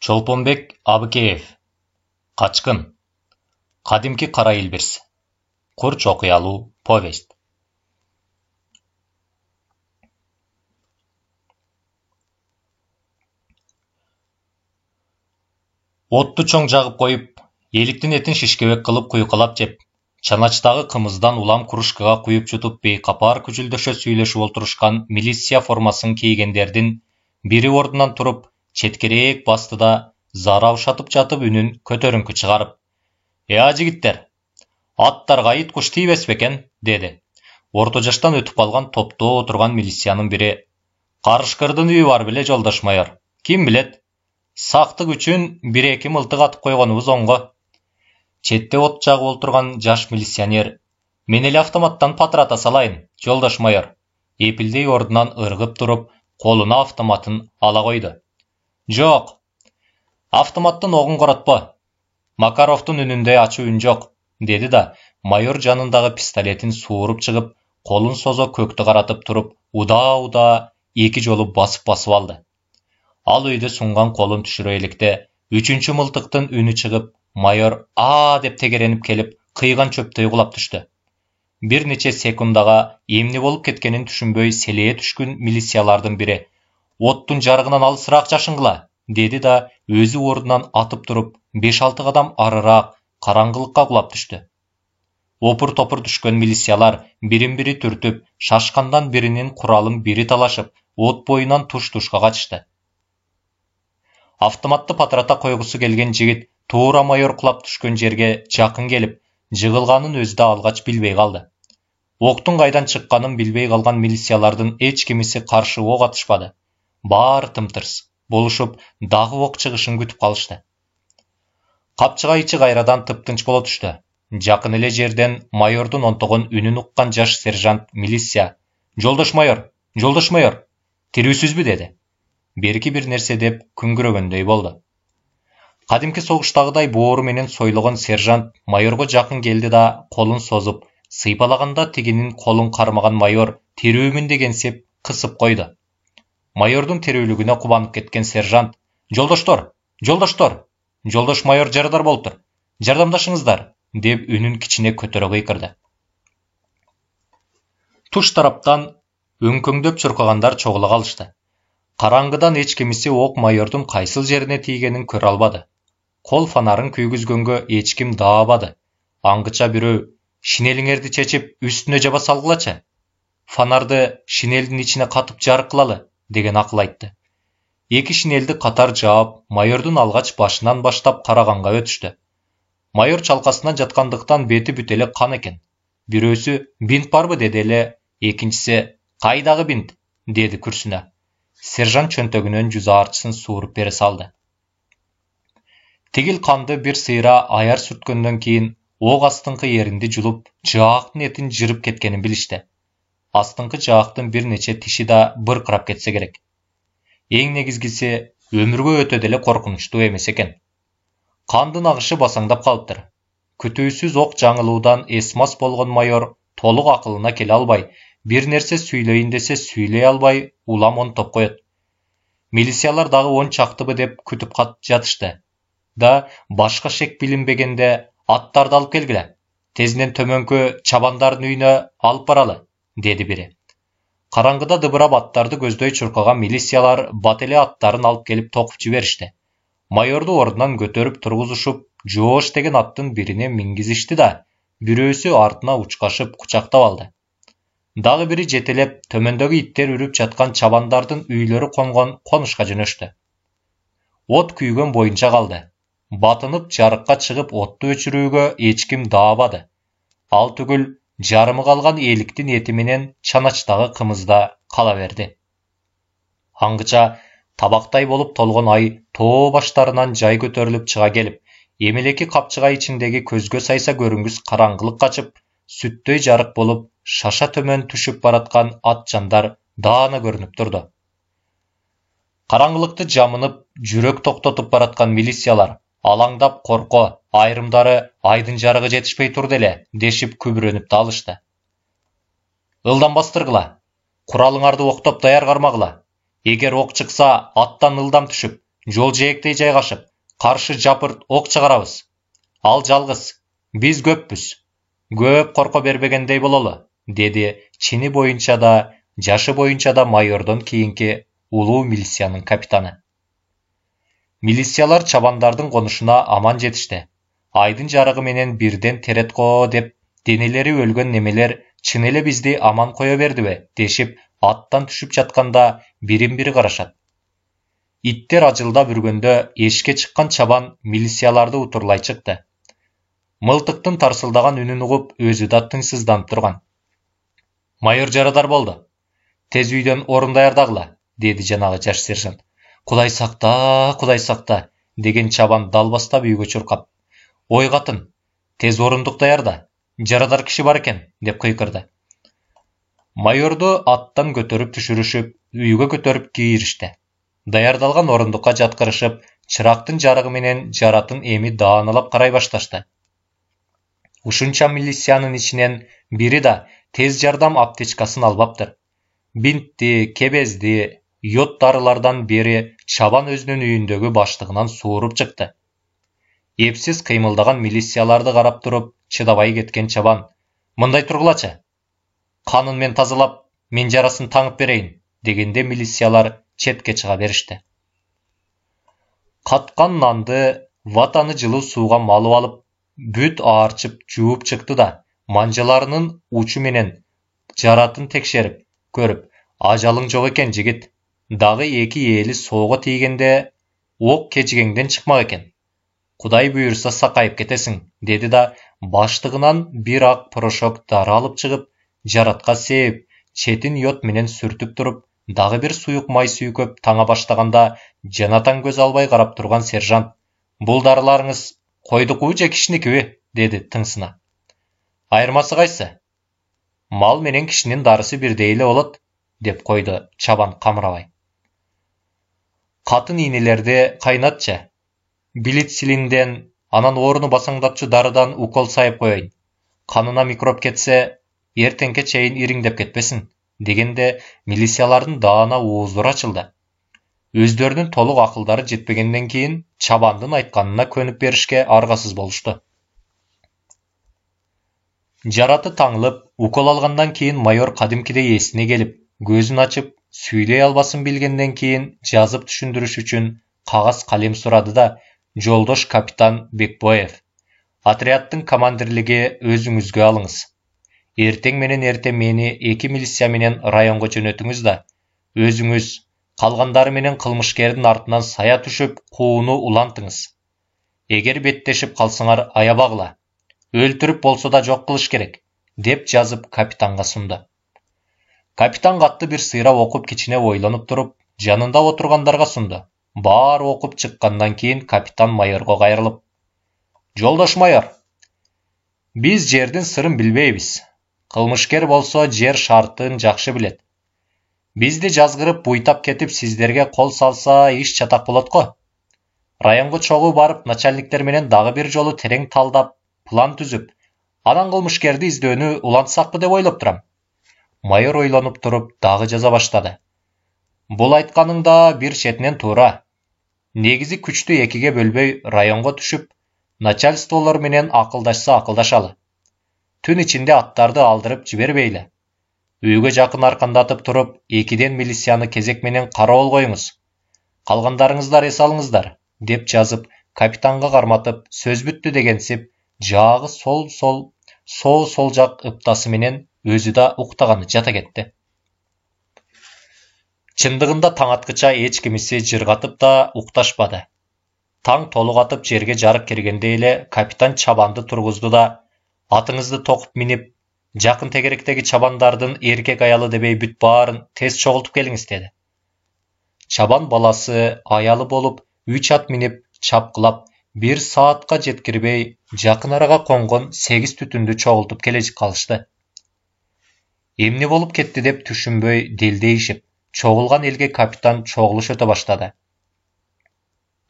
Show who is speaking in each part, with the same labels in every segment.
Speaker 1: Чолпонбек Абыкеев. Қачқын. Қадимки қара елберс. Құрч оқиялу повесть. Отты чоң жағып қойып, еліктің етін шишкебек қылып құйқалап жеп, чаначтағы қымыздан улам күрішкіға құйып жұтып бейқапар күжілдіше сөйлешіп отырышқан милиция формасын кигендердің бірі ордынан тұрып, четкерек басты да зара ушатып жатып үнін көтеріңкі шығарып. Жігіттер, аттарға ит құш тибес бекен, деді. Орта жаштан өтіп қалған топта отырған милицияның бірі. Қарышқырдың үйі бар біле, жолдаш майор. Кім білет? Сақтық үшін бір-екі мылтық атып қойғанымыз оңғы. Четте от жағып отырған жаш милиционер. Мен еле автоматтан патрата салайын, жолдаш майор. Епілдей ордынан ырғып тұрып, қолына автоматын ала қойды. Жоқ, автоматтан оғын қоратпа. Макаровтың үнінде ачы үн жоқ, деді да, майор жанындағы пистолетін суырып шығып, қолын соза көкті қаратып тұрып, уда-уда екі жолы басып-басып алды. Ал өйді сұңған қолын түшірелікте, үшінші мылтықтың үні шығып, майор деп тегереніп келіп, қиған чөпті құлап түшті. Bir neçe sekundaga emni болып кеткенін түшінбөй селее түшкін милициялардың бірі. Оттың жарғынан алысырақ жашыңғыла, деді да, өзі ордынан атып тұрып, 5-6 адам арырақ, қараңғылыққа құлап түшті. Опыр-топыр түшкен милициялар бірін-бірі түртіп, шашқандан бірінің құралын бірі талашып, от бойынан туш-тушқа қачышты. Автоматты патрата қойғысы келген жігіт тура майор құлап түшкен жерге жақын келіп, жығылғанын өзді алғач білбей қалды. Оқтың қайдан шыққанын білбей қалған милициялардың ешкімесі қаршы оқ атышпады. Бар тым-тырс болышып, дағы оқ шығышын күтіп қалышты. Қапчыға ичі қайрадан тып-тынш бола түшті. Жақын еле жерден майордың онтығын үнін ұққан жаш сержант милиция. Жолдаш майор, тирүүсүз бі деді. Берки бір нәрсе деп күңгірөгөндөй болды. Қадимки соғыштағыдай буыры менен сойлығын сержант майорға жақын келді да, қолын созып, сыйпалағанда тегенін қолын қармаған майор терүүмін деген сеп қысып қойды. Майордың терүүлігіне құбанып кеткен сержант, жолдаш майор жарадар болып тұр, жардамдашыңыздар, деп үнін кичине көтөрө кыйкырды. Туш тараптан өңкөңдөп чуркагандар чогула калышты. Қараңғыдан ешкімісі оқ майордың қайсыл жеріне тигенін көр албады. Қол фонарын күйгізгөнгө ешкім даабады. Аңғыча бирөө, шинелиңерди чечип, үстүнө жаба салгылачы. Фонарды шинелдин ичине катып жарык кылалы, деген акыл айтты. Эки шинелди катар жаап, майордун алгач башынан баштап караганга өтүштү. Майор чалкасынан жаткандыктан бети бүтеле кан экен. Бирөөсү бинт барбы деди эле, экинчиси кайдагы бинт, деди күрсүнө. Сержант чөнтөгүнөн жүз арчысын суырып бере салды. Тигил канды bir сыйра аяр сүрткөндөн кийин оқ астыңкы еринди жулуп, жаактын этин жырып кеткенин билишти. Астыңкы жаактын bir нече тиши да быркырап кетсе керек. Эң негизгиси өмүргө өтө деле коркунучтуу эмес экен. Кандын агышы басаңдап калыптыр. Күтүүсүз оқ жаңылуудан эсмас болгон майор толук акылына келе албай, bir нерсе сүйлөйүн десе сүйлөй албай, улам онтоп коет. Милициялар дагы 10 чактыбы деп күтүп кат жатышты. Да башка шек билинбегенде аттарды алып келгиле. Тезинен төмөнкө чабандардын үйүнө алып баралы, деди бири. Караңгыда дыбырап аттарды көздөй чуркаган милициялар бат эле аттарын алып келип токуп жиберишти. Майорду ордунан көтөрүп тургузушуп, жоош деген аттын бирине мингизишти да, бирөөсү артына учкашып кучактап алды. Дагы бири жетелеп, төмөндөгү иттер үрүп жаткан чабандардын үйлөрү конгон конушка жөнөштү. От күйгөн боюнча калды. Батынып жарыкка чыгып отту өчүрүүгө эчким даабады. Ал түгүл жарымы калган эликтин эти менен чаначтагы кымызда кала берди. Аңгыча табактай болуп толгон ай тоо баштарынан жай көтөрүлүп чыга келип, эмелеки капчыга ичиндеги көзгө сайса көрүнгүс караңгылык качып, сүттөй жарык болуп, шаша төмөн түшүп бараткан ат жандар даана көрүнүп турду. Караңгылыкты жамынып, жүрөк токтотуп бараткан милициялар алаңдап корко, айрымдары айдын жарыгы жетишпей турду эле, дешип күбүрөнүп да алышты. Ылдан бастыргыла, куралыңарды октоп даяр кармагыла. Эгер ок чыкса, аттан ылдам түшүп, жол жиектей жайгашып, каршы жапырт ок чыгарабыз. Ал жалгыз, биз көппүз. Көп корко бербегендей бололу, деди чини боюнча да, жашы боюнча да майордон кийинки улуу милициянын капитаны. Милициялар чабандардын конушуна аман жетишти. Айдын жарыгы менен бирден терет го деп, денелери өлгөн немелер чын эле бизди аман кое бердиби дешип, аттан түшүп жатканда бирин-бири карашат. Иттер ажылдап үргөндө эшикке чыккан чабан милицияларды утурлай чыкты. Мылтыктын тарсылдаган үнүн угуп, өзү да тынчсызданып турган. Майор жарадар болду. Тез үйдөн орун даярдагыла, деди жанагы жаш сержант. Кудай сакта, деген чабан далбастап үйгө чуркап. Ой катын, тез орундук даярда, жарадар киши бар экен, деп кыйкырды. Майорду аттан көтөрүп түшүрүшүп, үйгө көтөрүп кийиришти. Даярдалган орундукка жаткырышып, чырактын жарыгы менен жаратын эми даанылап карай башташты. Ушунча милициянын ичинен бири да тез жардам аптечкасын албаптыр. Бинтти, кебезди, йод дарылардан бери чабан өзүнүн үйүндөгү баштыгынан сууруп чыкты. Эпсиз кыймылдаган милицияларды карап туруп, чыдабай кеткен чабан: "Мындай тургулачы. Канын мен тазалап, мен жарасын таңып берейин", дегенде милициялар четке чыга беришти. Каткан нанды, ватаны жылуу сууга малып алып, бүт аарчып жууп чыкты да, манжаларынын учу менен жаратын текшерип көрүп, "Ажалың жок экен, жигит. Дагы 2 эли соого тийгенде ок кечигеңден чыкмак экен. Кудай буйрса сакайып кетесиң", деди да баштыгынан бир ак порошок дары алып чыгып, жаратка сээп, четин йод менен сүртүп туруп, дагы бир суюк май сүйкөп таңа баштаганда, жанатан көз албай карап турган сержант: "Бул дарыларыңыз койдуку же кишиникиби?" деди тыңсына. "Айырмасы кайсы? Мал менен кишинин дарысы бирдей эле болот", деп койду чабан камырабай. "Катын ийнелерди кайнатчы. Билицилинден, анан ооруну басаңдатчу дарыдан укол сайып коеюн. Канына микроб кетсе, эртеңке чейин ириңдеп кетпесин", дегенде милициялардын даана ооздору ачылды. Өздөрүнүн толук акылдары жетпегенден кийин чабандын айтканына көнүп беришке аргасыз болушту. Жараты таңылып, укол алгандан кийин майор кадимкидей эсине келип, көзүн ачып, сүйлөй албасын билгенден кийин жазып түшүндүрүш үчүн кагаз калем сурады да: "Жолдош капитан Бекбоев, отрядтын командирлиги өзүңүзгө алыңыз. Эртең менен эрте мени 2 милиция менен районго жөнөтүңүз да, өзүңүз калгандары менен кылмышкердин артынан сая түшүп, кууну улантыңыз. Эгер беттешип калсаңар аябагыла. Өлтүрүп болсо да жок кылыш керек", деп жазып капитанга сунду. Капитан катты бир сыйрап окуп, кичине ойлонуп туруп, жанында отургандарга сунду. Баары окуп чыккандан кийин капитан майорго кайрылып: "Жолдош майор, биз жердин сырын билбейбиз. Кылмышкер болсо жер шартын жакшы билет. Бизди жазгырып буйтап кетип сиздерге кол салса иш чатак болот го. Районго чогуу барып, начальниктер менен дагы бир жолу терең талдап, план түзүп, анан кылмышкерди издөөнү улантсакпы деп ойлоп турам." Майор ойлонуп туруп дагы жаза баштады: "Бул айтканың да бир четинен туура. Негизи күчтү экиге бөлбөй районго түшүп, начальстволор менен акылдашса акылдашалы. Түн ичинде аттарды алдырып жибербейли. Үйгө жакын аркандатып туруп, 2ден милицияны кезек менен кароол коюңуз. Калгандарыңыздар эс алыңыздар", деп жазып, капитанга карматып, "Сөз бүттү" дегенсип, жагы сол жак ыптасы менен өзү да уктаганы жата кетти. Чындыгында таң аткыча эч кимиси жыргатып да укташпады. Таң толук атып жерге жарык киргенде эле капитан чабанды тургузду да: "Атыңызды токуп минип, жакын тегеректеги чабандардын эркек аялы дебей бүт баарын тез чогултуп келиңиз", деди. Чабан баласы, аялы болуп, 3 ат минип, чапкылап, 1 саатка жеткирбей, жакын арага конгон 8 түтүндү чогултуп келе калышты. Эмне болуп кетти деп түшүнбөй делдейишип, чогулган элге капитан чогулуш өтө баштады.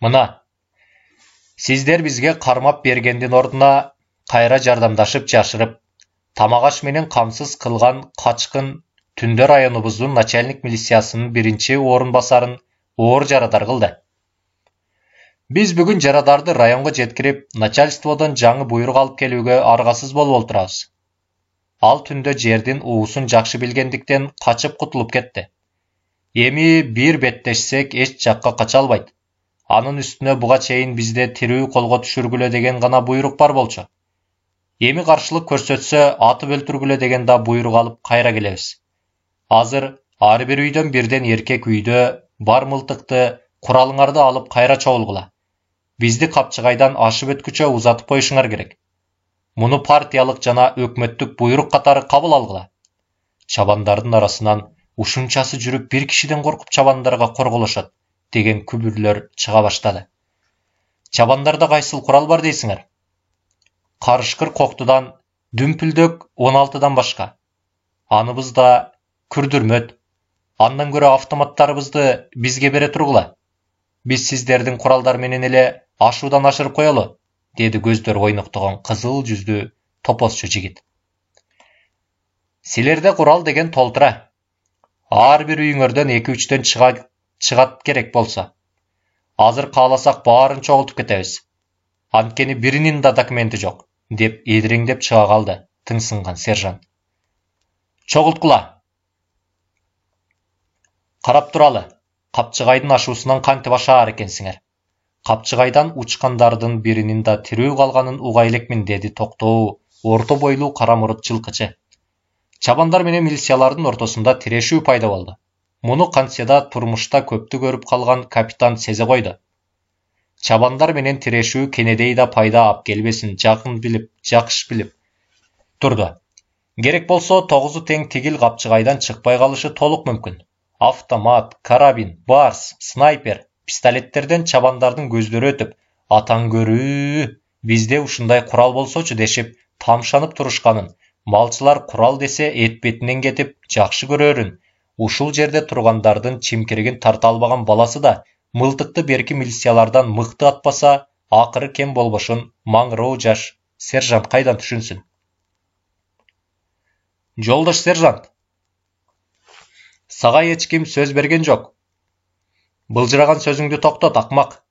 Speaker 1: "Мына, сиздер бизге кармап бергендин ордуна кайра жардамдашып жашырып, тамак-аш менен камсыз кылган качкын Түндө районубуздун начальник милициясынын 1-орун басарын оор жарадар кылды. Біз бүгін жарадарды районға жеткіріп, начальстводан жаңы бұйрық алып келуге арғасыз болып отырабыз. Ал түнде жерден уысын жақшы білгендіктен қачып құтылып кетті. Еми бір беттешсек еш жаққа қача албайды. Анын үстіне бұға чейін бізде тирүү қолға түшіргіле деген ғана бұйрық бар болчу. Еми қаршылық көрсөтсө атып өлтіргіле деген да бұйрық алып қайра келебиз. Азыр ар бир үйдөн бирден еркек үйдө бар мылтықты құралыңарды алып қайра чогулгула. Бізді Капчыгайдан ашып өткүчө узатып коюшуңар керек. Муну партиялык жана өкмөттүк буйрук катары кабыл алгыла. Чабандардын арасынан ушунчасы жүрүп бир кишиден коркуп чабандарга корголошот деген күбүрлөр чыга баштады. Чабандарда кайсыл курал бар дейсиңер? Карышкыр коктудан дүмпүлдөк 16дан башка. Аныбызда күрдүрмөт. Андан көрө автоматтарыбызды бизге бере тургула. Биз сиздердин куралдар менен эле ашуудан ашырып коелу, деди көздөр ойноктогон кызыл жүздүү топозчу жигит. Силерде курал деген толтура. Ар бир үйүңөрдөн 2-3төн чыгат керек болсо. Азыр кааласак баарын чогултуп кетебиз. Анткени биринин да документи жок, деп эдириңдеп чыга калды тыңсынган сержант. Чогулткула. Карап туралы. Капчыгайдын ашуусунан кантип ашаар экенсиңер. Капчыгайдан учкандардын биринин да тирүү калганын уга элекмин, деди токтоо орто бойлуу кара мурут жылкычы. Чабандар менен милициялардын ортосунда тирешүү пайда болду. Муну кантседа турмушта көптү көрүп калган капитан сезе койду. Чабандар менен тирешүү кенедей да пайда ап келбесин жакшы билип турду. Керек болсо 9 тең тигил Капчыгайдан чыкпай калышы толук мүмкүн. Автомат, карабин, барс, снайпер, пистолеттерден чабандардын көздөрү өтүп, атаң көрүү, бизде ушундай курал болсочу дешип тамшанып турушканын, малчылар курал десе эт бетинен кетип жакшы көрөрүн, ушул жерде тургандардын чимкиригин тарта албаган баласы да мылтыкты берки милициялардан мыкты атпаса, акыры кем болбошун маңыроо жаш сержант кайдан түшүнсүн? Жолдош сержант, сага эч ким сөз берген жок. Былжыраган сөзүңдү токтот, акмак.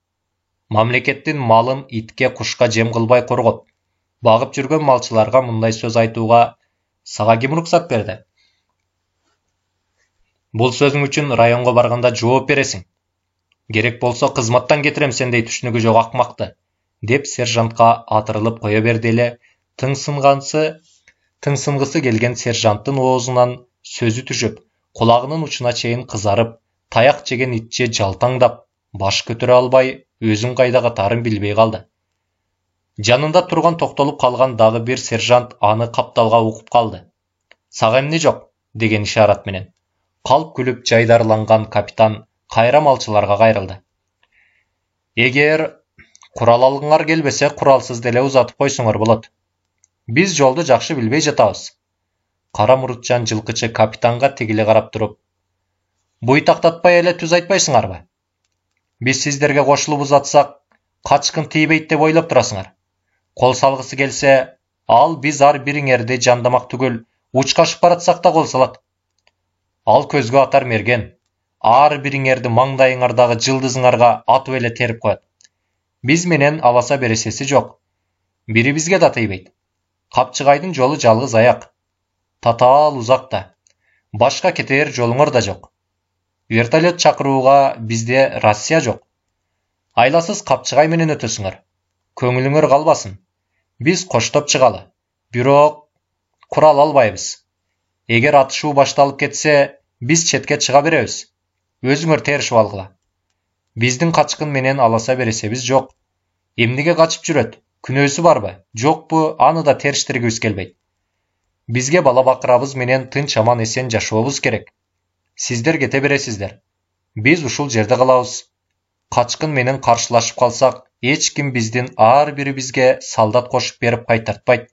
Speaker 1: Мамлекеттин малын итке, кушка жем кылбай коргоп, багып жүргөн малчыларга мындай сөз айтууга сага ким уруксат берди? Бул сөзүң үчүн районго барганда жооп бересиң. Керек болсо кызматтан кетирем сендей түшүнүгү жок акмакты, деп сержантка атырылып кое берди эле тыңсынгысы келген сержанттын оозунан сөзү түшүп, кулагынын учуна чейин кызарып, таяк жеген итче жалтаңдап, баш көтөрө албай, өзүн кайда катарын билбей калды. Жанында турган токтолуп калган дагы бир сержант аны капталга угуп калды. Сага эмне жок? Деген ишарат менен. Калп күлүп жайдарланган капитан кайра малчыларга кайрылды. Эгер курал алгыңар келбесе, куралсыз деле узатып койсоңор болот. Биз жолду жакшы билбей жатабыз. Кара мурутчан жылкычы капитанга тигиле карап туруп, буйтактатпай эле түз айтпайсыңарбы? Биз сиздерге кошулуп узатсак, качкын тийбейт деп ойлоп турасыңар. Кол салгысы келсе, ал биз ар бириңерди жандамак түгүл, учкашып баратсак да кол салат. Ал көзгө атар мерген, ар бириңерди маңдайыңардагы жылдызыңарга атып эле терип коет. Биз менен аласа бересеси жок. Бирибизге да тийбейт. Капчыгайдын жолу жалгыз аяк. Татаал узакта. Башка кетер жолуңар да жок. Вертолет чакырууга бизде Россия жок. Айласыз Капчыгай менен өтөсүңөр. Көңүлүңөр калбасын. Биз коштоп чыгалы. Бирок курал албайбыз. Эгер атышуу башталып кетсе, биз четке чыга беребиз. Өзүңөр теришип алгыла. Биздин качкын менен аласа бересебиз жок. Эмнеге качып жүрөт? Күнөөсү барбы? Жокпу? Аны да териштиргибиз келбейт. Бизге бала бакырабыз менен тынч аман эсен жашообуз керек. Сиздер кете бересиздер. Биз ушул жерде калабыз. Качкын менен каршылашып калсак, эч ким биздин ар бирибизге солдат кошуп берип кайтартпайт.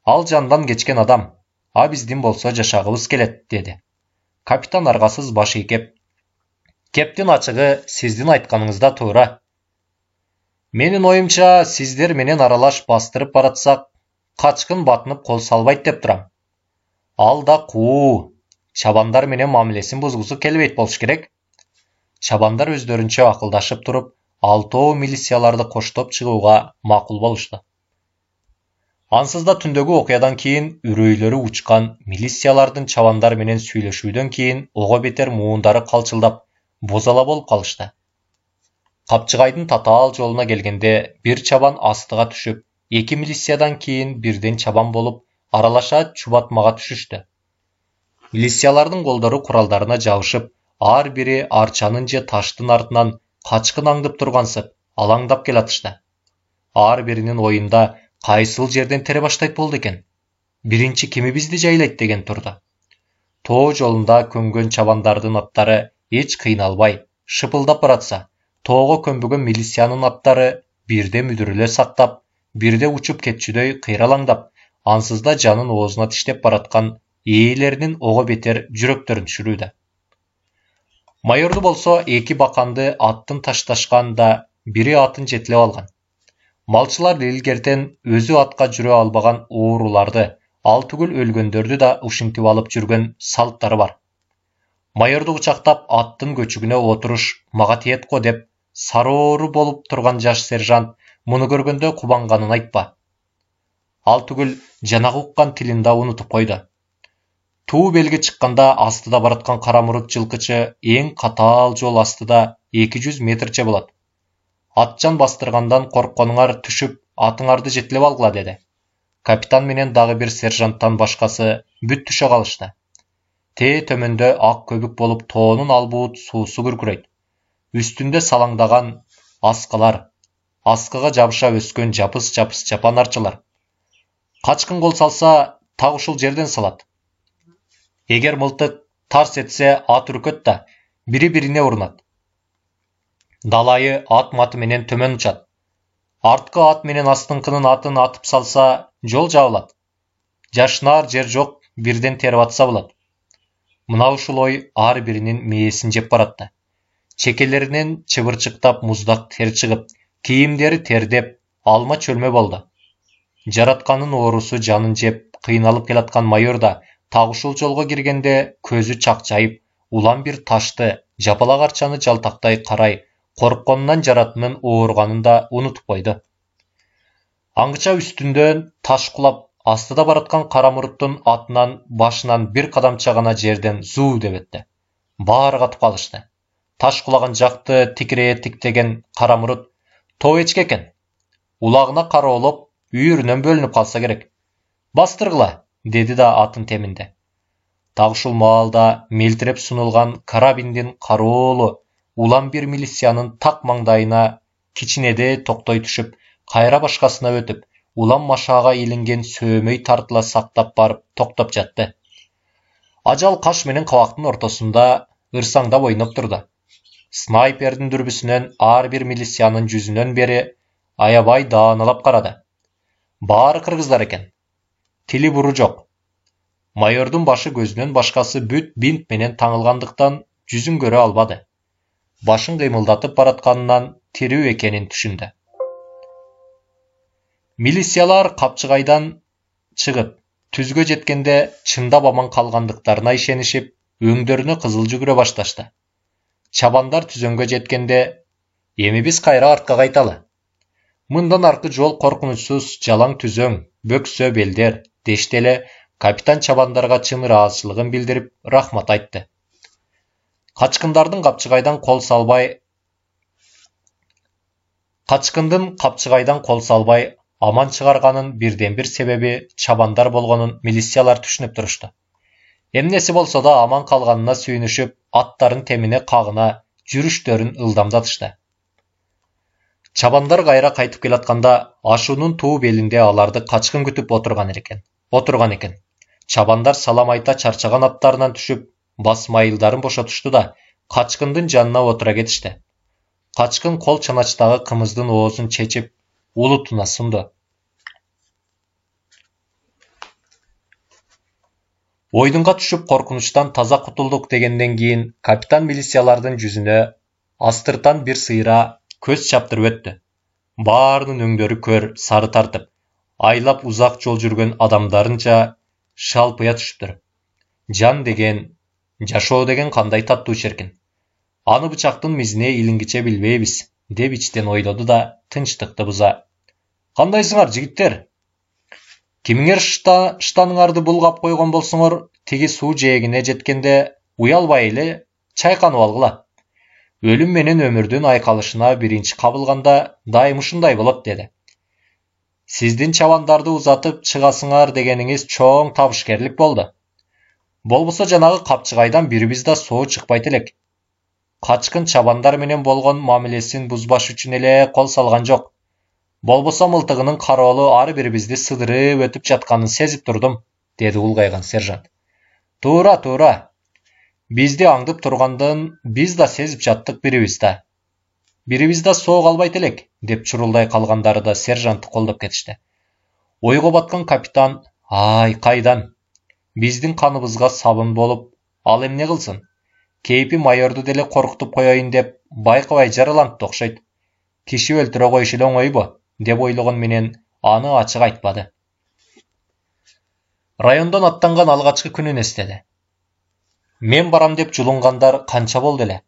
Speaker 1: Ал жандан кечкен адам, а биздин болсо жашагыбыз келет, деди. Капитан аргасыз баш ийкеп, кептин ачыгы сиздин айтканыңызда туура. Менин оюмча, сиздер менен аралаш бастырып баратсак, качкын батынып кол салбайт деп турам. Ал да куу, чабандар менен мамилесин бузгусу келбейт болуш керек. Чабандар өздөрүнчө акылдашып туруп, алтоо милицияларды коштоп чыгууга макул болушту. Ансыз да түндөгү окуядан кийин үрөйлөрү учкан милициялардын чабандар менен сүйлөшүүдөн кийин ого бетер муундары калчылдап, бозала болуп калышты. Капчыгайдын татаал жолуна келгенде бир чабан астыга түшүп, эки милициядан кийин бирден чабан болуп, аралаша чубатмага түшүштү. Милициялардын колдору куралдарына жабышып, ар бири арчанын же таштын артынан качкын аңдып тургансып, алаңдап келатышты. Ар биринин оюнда кайсыл жерден тере баштайт болду экен? Биринчи кими бизди жайлайт деген турду. Тоо жолунда көмгөн чабандардын аттары эч кыйналбай, шыпылдап баратса, тоого көмбөгөн милициянын аттары бирде мүдүрүлө сактап, бирде учуп кетчүдөй кыйралаңдап, ансыз да жанын оозуна тиштеп бараткан ээлеринин ого бетер жүрөктөрүн түшүрүүдө. Майорду болсо эки баканды аттын ташташкан да бири атын жетилеп алган. Малчылар илгертен өзү атка жүрө албаган ооруларды, ал түгүл өлгөндөрдү да ушинтип алып жүргөн салттары бар. Майорду кучактап аттын көчүгүнө отуруш мага тиет го деп, сароору болуп турган жаш сержант муну көргөндө кубанганын айтпа. Ал түгүл жанагы уккан тилин да унутуп койду. Туу белги чыкканда астыда бараткан кара мурут жылкычы эң катаал жол астыда 200 метрче болот. Атчан бастыргандан коркконуңар түшүп, атыңарды жетилеп алгыла деди. Капитан менен дагы бир сержанттан башкасы бүт түшө калышты. Тээ төмөндө ак көбүк болуп тоонун албуут суусу күркүрөйт. Үстүндө салаңдаган аскылар, аскыга жабыша өскөн жапыс-жапыс жапан арчалар. Качкын кол салса, так ушул жерден салат. Эгер мылтык тарс этсе, ат үркөт да, бири-бирине урунат. Далайы ат маты менен төмөн учат. Арткы ат менен астыңкынын атын атып салса, жол жабылат. Жашнаар жер жок, бирден терип атса болот. Мына ушул ой ар биринин мээсин жеп баратты. Чекелеринен чыбырчыктап муздак тер чыгып, кийимдери тердеп, алма чөлмө болду. Жаратканын оорусу жанын жеп, кыйналып келаткан майор да так ушул жолго киргенде көзү чакчайып, улам бир ташты, жапалак арчаны жалтактай карай, коркконунан жаратынын ооруганын да унутуп койду. Аңгыча үстүндөн таш кулап, астыда бараткан кара муруттун атынан башынан бир кадамча гана жерден зуу деп өттү. Баары катып калышты. Таш кулаган жакты тикирее тиктеген кара мурут тоо эчке экен. Улагына кароолоп, үйүрүнөн бөлүнүп калса керек. Бастыргыла, деди да атын теминде. Так ушул маалда мелтиреп сунулган карабиндин кароолу улам бир милициянын так маңдайына кичинеде токтой түшүп, кайра башкасына өтүп, улам машаага илинген сөөмөй тартыла сактап барып токтоп жатты. Ажал каш менен кабактын ортосунда ырсаңдап ойноп турду. Снайпердин дүрбүсүнөн ар бир милициянын жүзүнөн бери аябай дааналап карады. Баары кыргыздар экен. Тили буру жок. Майордун башы көзүнөн башкасы бүт бинт менен таңылгандыктан жүзүн көрө албады. Башын кыймылдатып баратканынан тирүү экенин түшүндү. Милициялар капчыгайдан чыгып, түзгө жеткенде чындап аман калгандыктарына ишенишип, өңдөрүнө кызыл жүгүрө башташты. Чабандар түзөнгө жеткенде, эми биз кайра артка кайталы. Мындан аркы жол коркунучсуз жалаң түзөң, бөксө белдер, дешти эле капитан чабандарга чын ыраазычылыгын билдирип, рахмат айтты. Качкындын капчыгайдан кол салбай аман чыгарганын бирден бир себеби чабандар болгонун милициялар түшүнүп турушту. Эмнеси болсо да аман калганына сүйүнүшүп, аттарын темине кагына, жүрүштөрүн ылдамдатышты. Чабандар кайра кайтып келатканда, ашуунун туу белинде аларды качкын күтүп отурган экен. Чабандар салам айта чарчаган аттарынан түшүп, бас майылдарын бошотушту да, качкындын жанына отура кетишти. Качкын кол чаначтагы кымыздын оозун чечип, улутуна сунду. Ойдунга түшүп коркунучтан таза кутулдук дегенден кийин капитан милициялардын жүзүнө астыртан бир сыйра көз чаптырып өттү. Баарынын өңдөрү көр, сары тартып, айлап узак жол жүргөн адамдарынча шалпыя түшүптүр. Жан деген, жашоо деген кандай таттуу черкин. Аны бычактын мизине илингиче билбейбиз. деп içten ойлады да тынчтыкты буза. Кандайсыңар, жигиттер? Кимиңер штаныңарды булгап койгон болсоңор, тиги суу жээгине жеткенде уялбай эле чайканып алгыла. Өлүм менен өмүрдүн айкалышына биринчи кабылганда дайым ушундай болот, деди. Сиздин чабандарды узатып чыгасыңар дегениңиз чоң табышкерлик болду. Болбосо жанагы капчыгайдан бирибиз да соо чыкпайт элек. Качкын чабандар менен болгон мамилесин бузбаш үчүн эле кол салган жок. Болбосо мылтыгынын кароолу ар бирибизди сыдырып өтүп жатканын сезип турдум, деди улгайган сержант. Туура. Бизди аңдып тургандан биз да сезип жаттык бирибиз да. Бирибиз да соо калбайт элек, деп чурулдай калгандары да сержантты колдоп кетишти. Ойго баткан капитан, ай, кайдан? Биздин каныбызга сабын болуп, ал эмне кылсын? Кейпи майорду деле коркутуп коеюн деп байкабай жараланып окшойт. Киши өлтүрө коюш эле оңойбу, деп ойлогон менен аны ачык айтпады. Райондон аттанган алгачкы күнүн эстеди. Мен барам деп жулунгандар канча болду эле.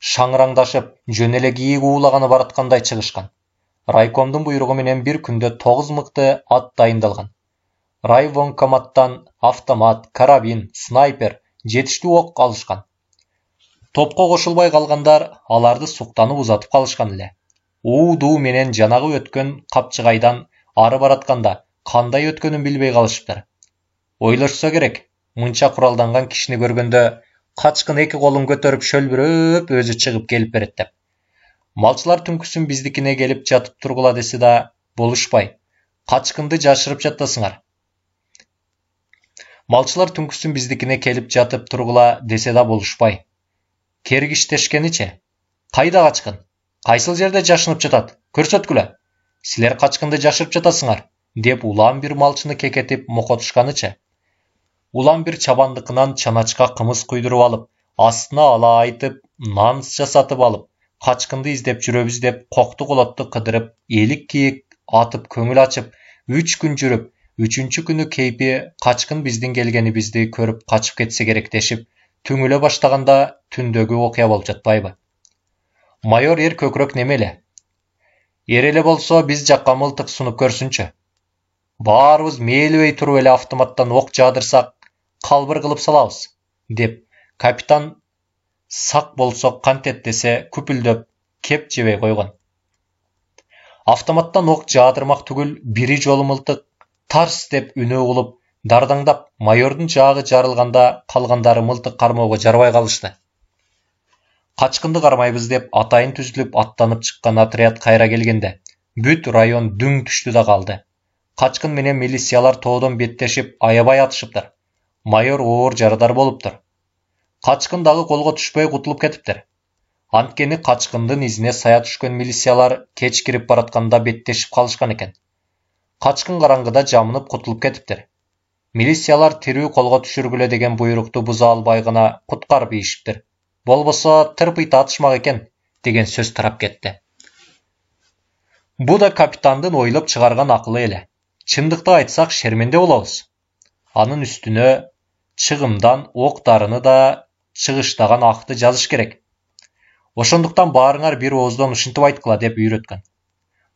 Speaker 1: Шаңыраңдашып, жөн эле кийик уулаганы бараткандай чыгышкан. Райкомдун буйругу менен бир күндө 9 мыкты ат дайындалган. Райвоенкоматтан автомат, карабин, снайпер, жетиштүү ок алышкан. Топко кошулбай калгандар аларды суктанып узатып калышкан эле. Уудуу менен жанагы өткөн капчыгайдан ары баратканда кандай өткөнүн билбей калышыптыр. Ойлошсо керек, мынча куралданган кишини көргөндө качкын эки колун көтөрүп шөлбүрөп өзү чыгып келип берет деп. Малчылар түнкүсүн биздикине келип жатып тургула десе да болушпай. Качкынды жашырып жатасыңар. Малчылар түнкүсүн биздикине келип жатып тургула десе да болушпай. Кергиштешкениче. Кайда качкын? Кайсыл жерде жашынып жатат? Көрсөткүлө. Силер качкынды жашырып жатасыңар, деп улам бир малчыны кекетип мокотушканычы. Улам бир чабандыкынан чаначка кымыз куйдуруп алып, астына ала айтып, нан жасатып алып, качкынды издеп жүрөбүз деп кокту колотту кыдырып, элик кийик атып көңүл ачып, 3 күн жүрүп, 3-чү күнү кейпи качкын биздин келгенибизди көрүп качып кетсе керек дешип, түңүлө баштаганда түндөгү окуя болуп жатпайбы? Майор эр көкүрөк немеле? Эр эле болсо биз жакка мылтык сунуп көрсүнчү. Баарыбыз мээлебей туруп эле автоматтан ок жаадырсак, калбыр кылып салабыз, деп капитан сак болсок кантет десе күпүлдөп кеп жебей койгон. Автоматтан ок жаадырмак түгүл бири жолу мылтык тарс деп үнү угулуп, дардаңдап майордун жаагы жарылганда калгандары мылтык кармоого жарбай калышты. Качкынды кармайбыз деп атайын түзүлүп аттанып чыккан отряд кайра келгенде бүт район дүң түштү да калды. Качкын менен милициялар тоодон беттешип аябай атышыптыр. Майор оор жарадар болуптур. Качкын дагы колго түшпөй кутулуп кетиптир. Анткени качкындын изине сая түшкөн милициялар кеч кирип баратканда беттешип калышкан экен. Качкын караңгыда жамынып кутулуп кетиптир. Милициялар тирүү колго түшүргүлө деген буйрукту буза албай гана куткарып ийишиптир. Болбосо тырпыйта атышмак экен, деген сөз тарап кетти. Бу да капитандын ойлоп чыгарган акылы эле. Чындыкты айтсак шерменде болобуз. Анын үстүнө чыгымдан ок-дарыны да чыгыштаган акты жазыш керек. Ошондуктан баарыңар бир ооздон ушинтип айткыла деп үйрөткөн.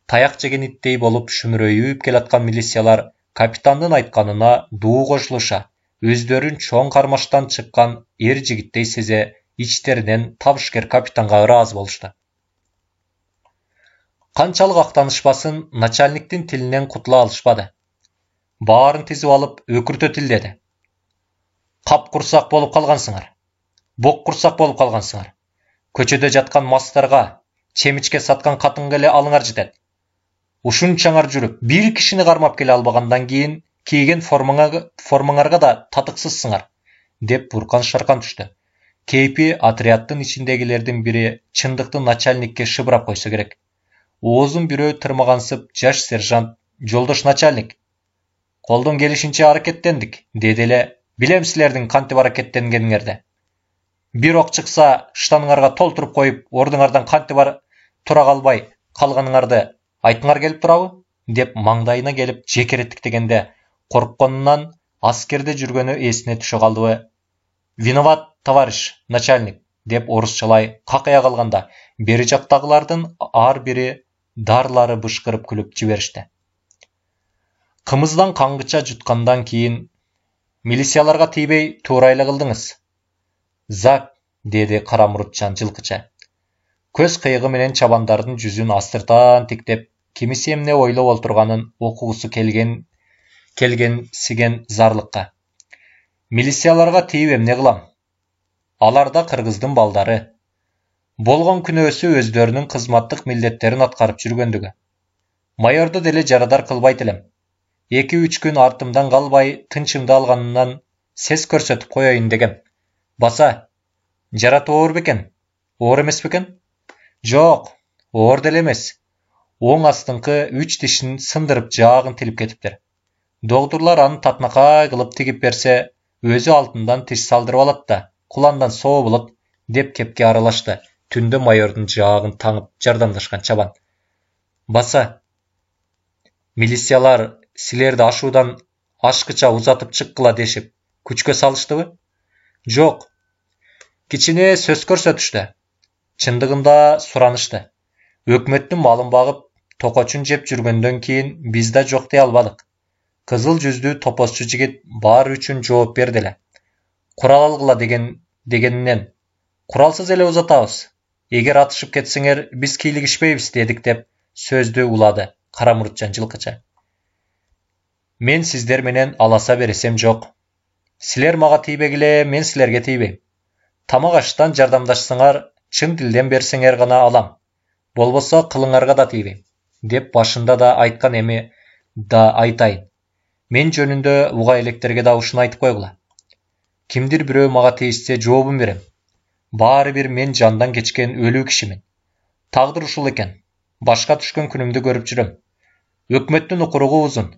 Speaker 1: Таяк жеген иттей болуп шүмүрөйүп келаткан милициялар капитандын айтканына дуу кошулуша, өздөрүн чоң кармаштан чыккан эр жигиттей сезе, ичтеринен табышкер капитанга ыраазы болушту. Канчалык актанышпасын начальниктин тилинен кутула алышпады. Баарын тизип алып өкүртө тилдеди. Кап курсак болуп калгансыңар. Бок курсак болуп калгансыңар. Көчөдө жаткан мастарга, чемичке саткан катынга эле алыңар жетет. Ушунчаңар жүрүп, бир кишини кармап келе албагандан кийин кийген формаңарга да татыксызсыңар, деп буркан шаркан түштү. Кейпи отрядтын ичиндегилердин бири чындыкты начальникке шыбырап койсо керек. Оозун бирөө тырмагансып, жаш сержант, жолдош начальник, колдон келишинче аракеттендик, деди эле. Билем силердин кантип аракеттенгениңерди. Бир ок чыкса, штаныңарга толтуруп коюп, ордуңардан кантип тура калбай калганыңарды айтыңар келип турабы? Деп маңдайына келип жекереттик дегенде коркконунан аскерде жүргөнү эсине түшө калдыбы? Виноват, товарищ начальник, деп орысчалай қақая қалғанда, бері жақтағылардың ар бері дарлары бышқырып күліп жіберішті. Қымыздан қаңғыча жұтқандан кейін, милицияларға тибей турайлы қылдыңыз. Зак, деді Қарамұртжан жылқыча. Көз қиығы менен чабандардың жүзін астыртан тіктеп, кимиси эмне ойлоп олтурганын окугусу келгенсиген зарлыкка. Милицияларга тийип эмне кылам? Алар да кыргыздын балдары. Болгон күнөөсү өздөрүнүн кызматтык милдеттерин аткарып жүргөндүгү. Майорду деле жарадар кылбайт элем. 2-3 күн артымдан калбай тынчымды алганынан сес көрсөтүп коеюн дегем. Баса, жарат оор бекен? Оор эмес бекен? Жок, оор деле эмес. Оң астыңкы 3 тишин сындырып жаагын тилип кетиптир. Доктурлар аны татнакай кылып тигип берсе, өзү алтындан тиш салдырып алат да, куландан соо болот, деп кепке аралашты. Түндө майордун жаагын таңып жардамдашкан чабан. Баса, милициялар силерди ашуудан ашкыча узатып чыккыла дешип, күчкө салыштыбы? Жок. Кичине сөз көрсөтүштү. Чындыгында суранышты. Өкмөттүн малын багып, токочун жеп жүргөндөн кийин биз да жок дей албадык. Кызыл жүздүү топосчу жигит баары үчүн жооп берди эле. Курал алгыла дегенинен, куралсыз эле узатабыз. Эгер атышып кетсеңер, биз кийлигишпейбиз дедик деп сөздү улады Карамұртжан жылкыча. Мен сиздер менен аласа бересем жок. Силер мага тийбегиле, мен силерге тийбейм. Тамак аштан жардамдашсаңар, чын дилден берсеңер гана алам. Болбосо кылыңарга да тийбейм, деп башында да айткан эми да айтайын. Мен жөнүндө уга электерге да ушуну айтып койгула. Кимдир бирөө мага тийишсе жообун берем. Баары бир мен жандан кечкен өлүү кишимин. Тагдыр ушул экен. Башка түшкөн күнүмдү көрүп жүрөм. Өкмөттүн укуругу узун.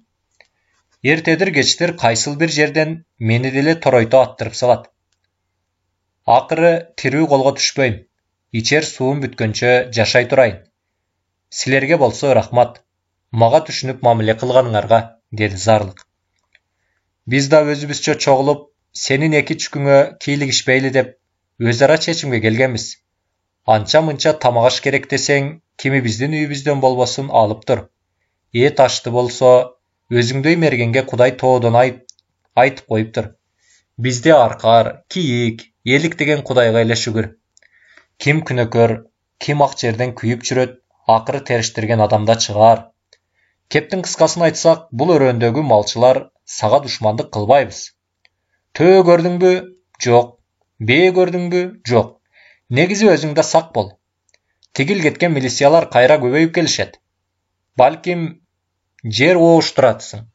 Speaker 1: Эртедир кечтир кайсыл бир жерден мени деле торойто аттырып салат. Акыры тирүү колго түшпөйм. Ичер суум бүткөнчө жашай турайын. Силерге болсо рахмат. Мага түшүнүп мамиле кылганыңарга, деди зарлык. Биз да өзүбүзчө чогулуп, сенин 2 күнгө кийлигишпейли деп өз ара чечимге келгенбиз. Анча-мынча тамак аш керек десең, кими биздин үйүбүздөн болбосун алып тур. Эт ашты болсо, өзүңдөй мергенге Кудай тоодон айтып коюптур. Бизде аркар, кийик, элик деген Кудайга эле шүгүр. Ким күнөкөр, ким ак жерден күйүп жүрөт, акыры териштирген адамда чыгаар. Кептин кыскасын айтсак, бул өрөөндөгү малчылар сага душмандык кылбайбыз. Төө көрдүңбү? Жок. Бээ көрдүңбү? Жок. Негизи өзүңдө сак бол. Тигил кеткен милициялар кайра көбөйүп келишет. Балким жер ооштуратсың.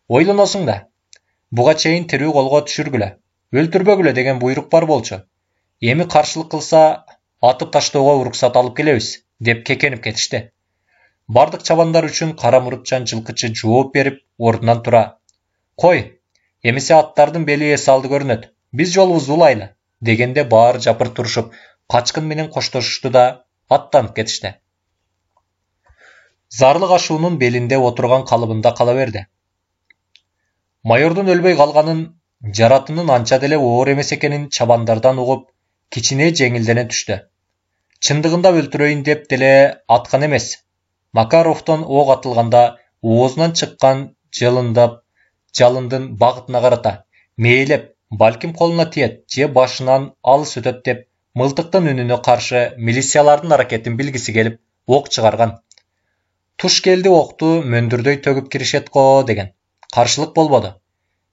Speaker 1: Ойлоносуң да. Буга чейин тирүү колго түшүргүлө, өлтүрбөгүлө деген буйрук бар болчу. Эми каршылык кылса, атып таштоого уруксат алып келебиз, деп кекенип кетишти. Бардык чабандар үчүн Карамұртжан жылкычы жооп берип, ордунан тура. Кой, эмесе аттардын бели эс алды көрүнөт. Биз жолубузду улайлы, дегенде баары жапыр турушуп, качкын менен коштошушту да аттанып кетишти. Зарлык ашуунун белинде отурган калыбында кала берди. Майордун өлбөй калганын, жаратынын анча деле оор эмес экенин чабандардан угуп, кичине жеңилдене түштү. Чындыгында өлтүрөйүн деп деле аткан эмес. Макаровдон ок атылганда оозунан чыккан жалындын багытына карата мээлеп, балким колуна тиет же башынан алыс өтөт деп мылтыктын үнүнө каршы милициялардын аракетин билгиси келип ок чыгарган. Туш келди окту мөндүрдөй төгүп киришет го деген. Каршылык болбоду.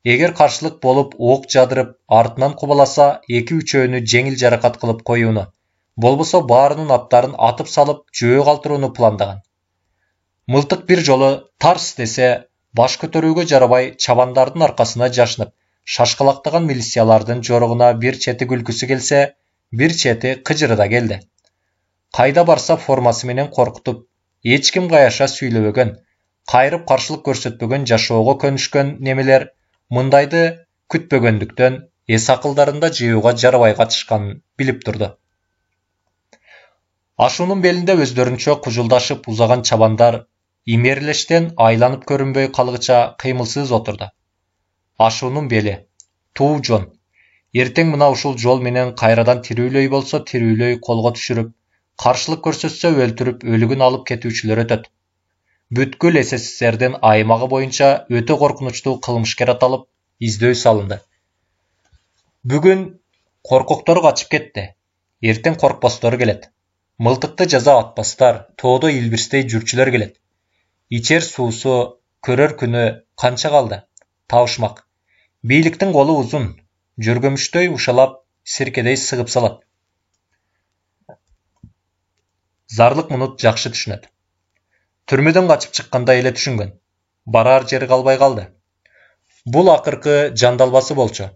Speaker 1: Эгер каршылык болуп ок жадырып артынан кубаласа 2-3-өөнү жеңил жаракат кылып коюуну, болбосо баарынын аттарын атып салып жөө калтырууну пландаган. Мылтык бир жолу тарс десе, баш көтөрүүгө жарабай чабандардын аркасына жашынып, шашкалактаган милициялардын жоругуна бир чети күлкүсү келсе, бир чети кыжыры да келди. Кайда барса формасы менен коркутуп, эч ким каяша сүйлөбөгөн, кайрып каршылык көрсөтпөгөн жашоого көнүшкөн немелер мындайды күтпөгөндүктөн эс акылдарында жыюуга жарабай катышканын билип турду. Ашуунун белинде өздөрүнчө кужулдашып узаган чабандар имерлештен айланып көрүнбөй калгыча кыймылсыз отурду. Ашуунун бели, туу жон, Ертең мына ушул жол менен кайрадан тирүүлөй болсо тирүүлөй колго түшүрүп, каршылык көрсөтсө өлтүрүп, өлүгүн алып кетүүчүлөр өтөт. Бүткүл СССРдин аймагы боюнча өтө коркунучтуу кылмышкер аталып, издөө салынды. Бүгүн коркоктору качып кетти. Эртең коркпостор келет. Мылтыкты жаза атпастар, тоодо илбирстей жүрчүлөр келет. Ичер суусу, көрөр күнү канча калды? Табышмак. Бийликтин колу узун, жөргөмүчтөй ушалап, сиркедей сыгып салат. Зарлык муну жакшы түшүнөт. Түрмөдөн качып чыкканда эле түшүнгөн. Барар жери калбай калды. Бул акыркы жандалбасы болчу.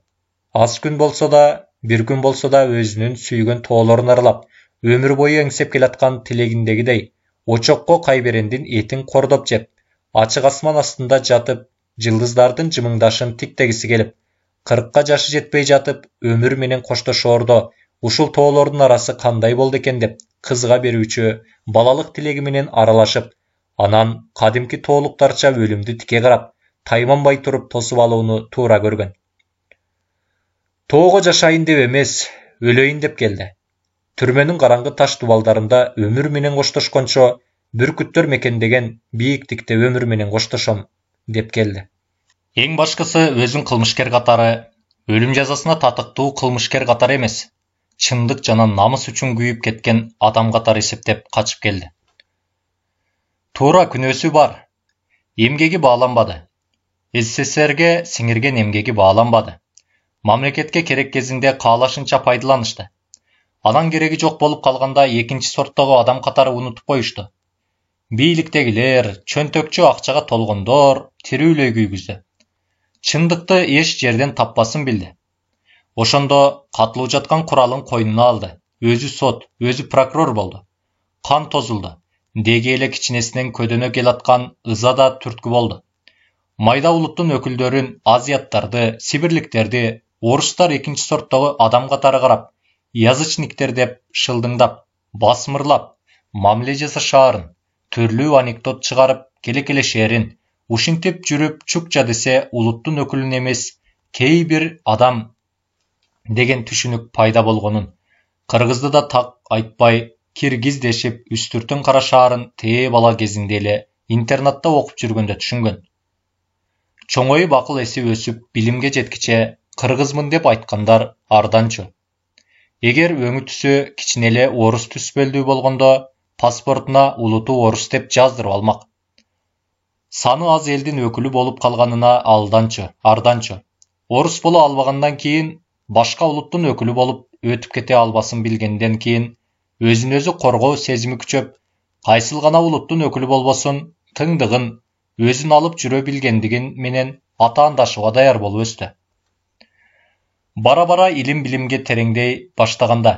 Speaker 1: Аз күн болсо да, бир күн болсо да өзүнүн сүйгөн тоолорун аралап, өмүр бою эңсеп келаткан тилегиндегидей, очокко кайберендин этин кордоп жеп, ачык асман астында жатып, жылдыздардын жымыңдашын тиктегиси келип, 40 жашы жетпей жатып, өмүр менен коштошоордо, ушул тоолордун арасы кандай болду экен деп, кызга берүүчү балалык тилеги менен аралашып, анан кадимки тоолуктарча өлүмдү тике карап, тайманбай туруп тосуп алууну туура көргөн. Тоого жашайын деп эмес, өлөйүн деп келди. Түрмөнүн караңгы таш дубалдарында өмүр менен коштошкончо, бүркүттөр мекендеген бийиктикте өмүр менен коштошом деп келди. Эң башкысы өзүн кылмышкер катары, өлүм жазасына татыктуу кылмышкер катары эмес, чындык жана намыс үчүн күйүп кеткен адам катары эсептеп качып келди. Туура күнөөсү бар. Эмгеги бааланбады. СССРге сиңирген эмгеги бааланбады. Мамлекетке керек кезинде каалашынча пайдаланышты. Анан кереги жок болуп калганда экинчи сорттогу адам катары унутуп коюшту. Бийликтегилер, чөнтөкчү акчага толгондор тирүүлөй күйгүздү. Чындыкты эч жерден таппасын билди. Ошондо катылуу жаткан куралын койнуна алды. Өзү сот, өзү прокурор болду. Кан тозулду. Деги эле кичинесинен көдөнө келаткан ыза да түрткү болду. Майда улуттун өкүлдөрүн, азияттарды, сибирликтерди, орустар экинчи сорттогу адам катары карап, язычниктер деп шылдыңдап, басмырлап, мамиле жасашаарын, түрлүү анекдот чыгарып, келекелешээрин, ушинтип жүрүп чукча десе улуттун өкүлүн эмес, кей бир адам деген түшүнүк пайда болгонун, кыргызды да так айтпай, киргиз дешип үстүртүн карашаарын тээ бала кезинде эле интернатта окуп жүргөндө түшүнгөн. Чоңоюп акыл эси өсүп, билимге жеткиче кыргызмын деп айткандар арданчу. Эгер өңү түсү кичинеле орус түспөлдүү болгондо, паспортуна улуту орус деп жаздырып алмак. Саны аз элдин өкүлү болуп калганына арданчу. Орус боло албагандан кийин, башка улуттун өкүлү болуп өтүп кете албасын билгенден кийин, өзүн өзү коргоо сезими күчөп, кайсыл гана улуттун өкүлү болбосун, тыңдыгын, өзүн алып жүрө билгендигин менен атаандашууга даяр болуп өстү. Бара-бара илим-билимге тереңдей баштаганда,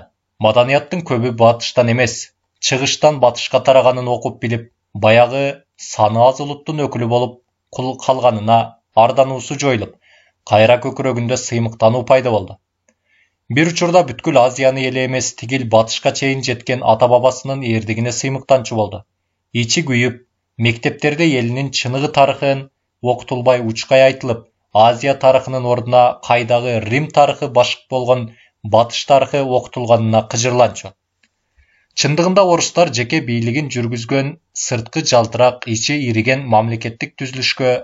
Speaker 1: маданияттын көбү батыштан эмес, чыгыштан батышка тараганын окуп билип, баягы саны аз улуттун өкүлү болуп калганына ардануусу жоюлуп, кайра көкүрөгүндө сыймыктануу пайда болду. Бир учурда бүткүл Азияны эле эмес, тигил батышка чейин жеткен ата-бабасынын эрдигине сыймыктанчу болду. Ичи күйүп, мектептерде элинин чыныгы тарыхын окутулбай учкай айтылып, Азия тарыхынын ордуна кайдагы Рим тарыхы башык болгон батыш тарыхы окутулганына кыжырланчу. Чындыгында орустар жеке бийлигин жүргүзгөн сырткы жалтырак, ичи ириген мамлекеттик түзүлүшкө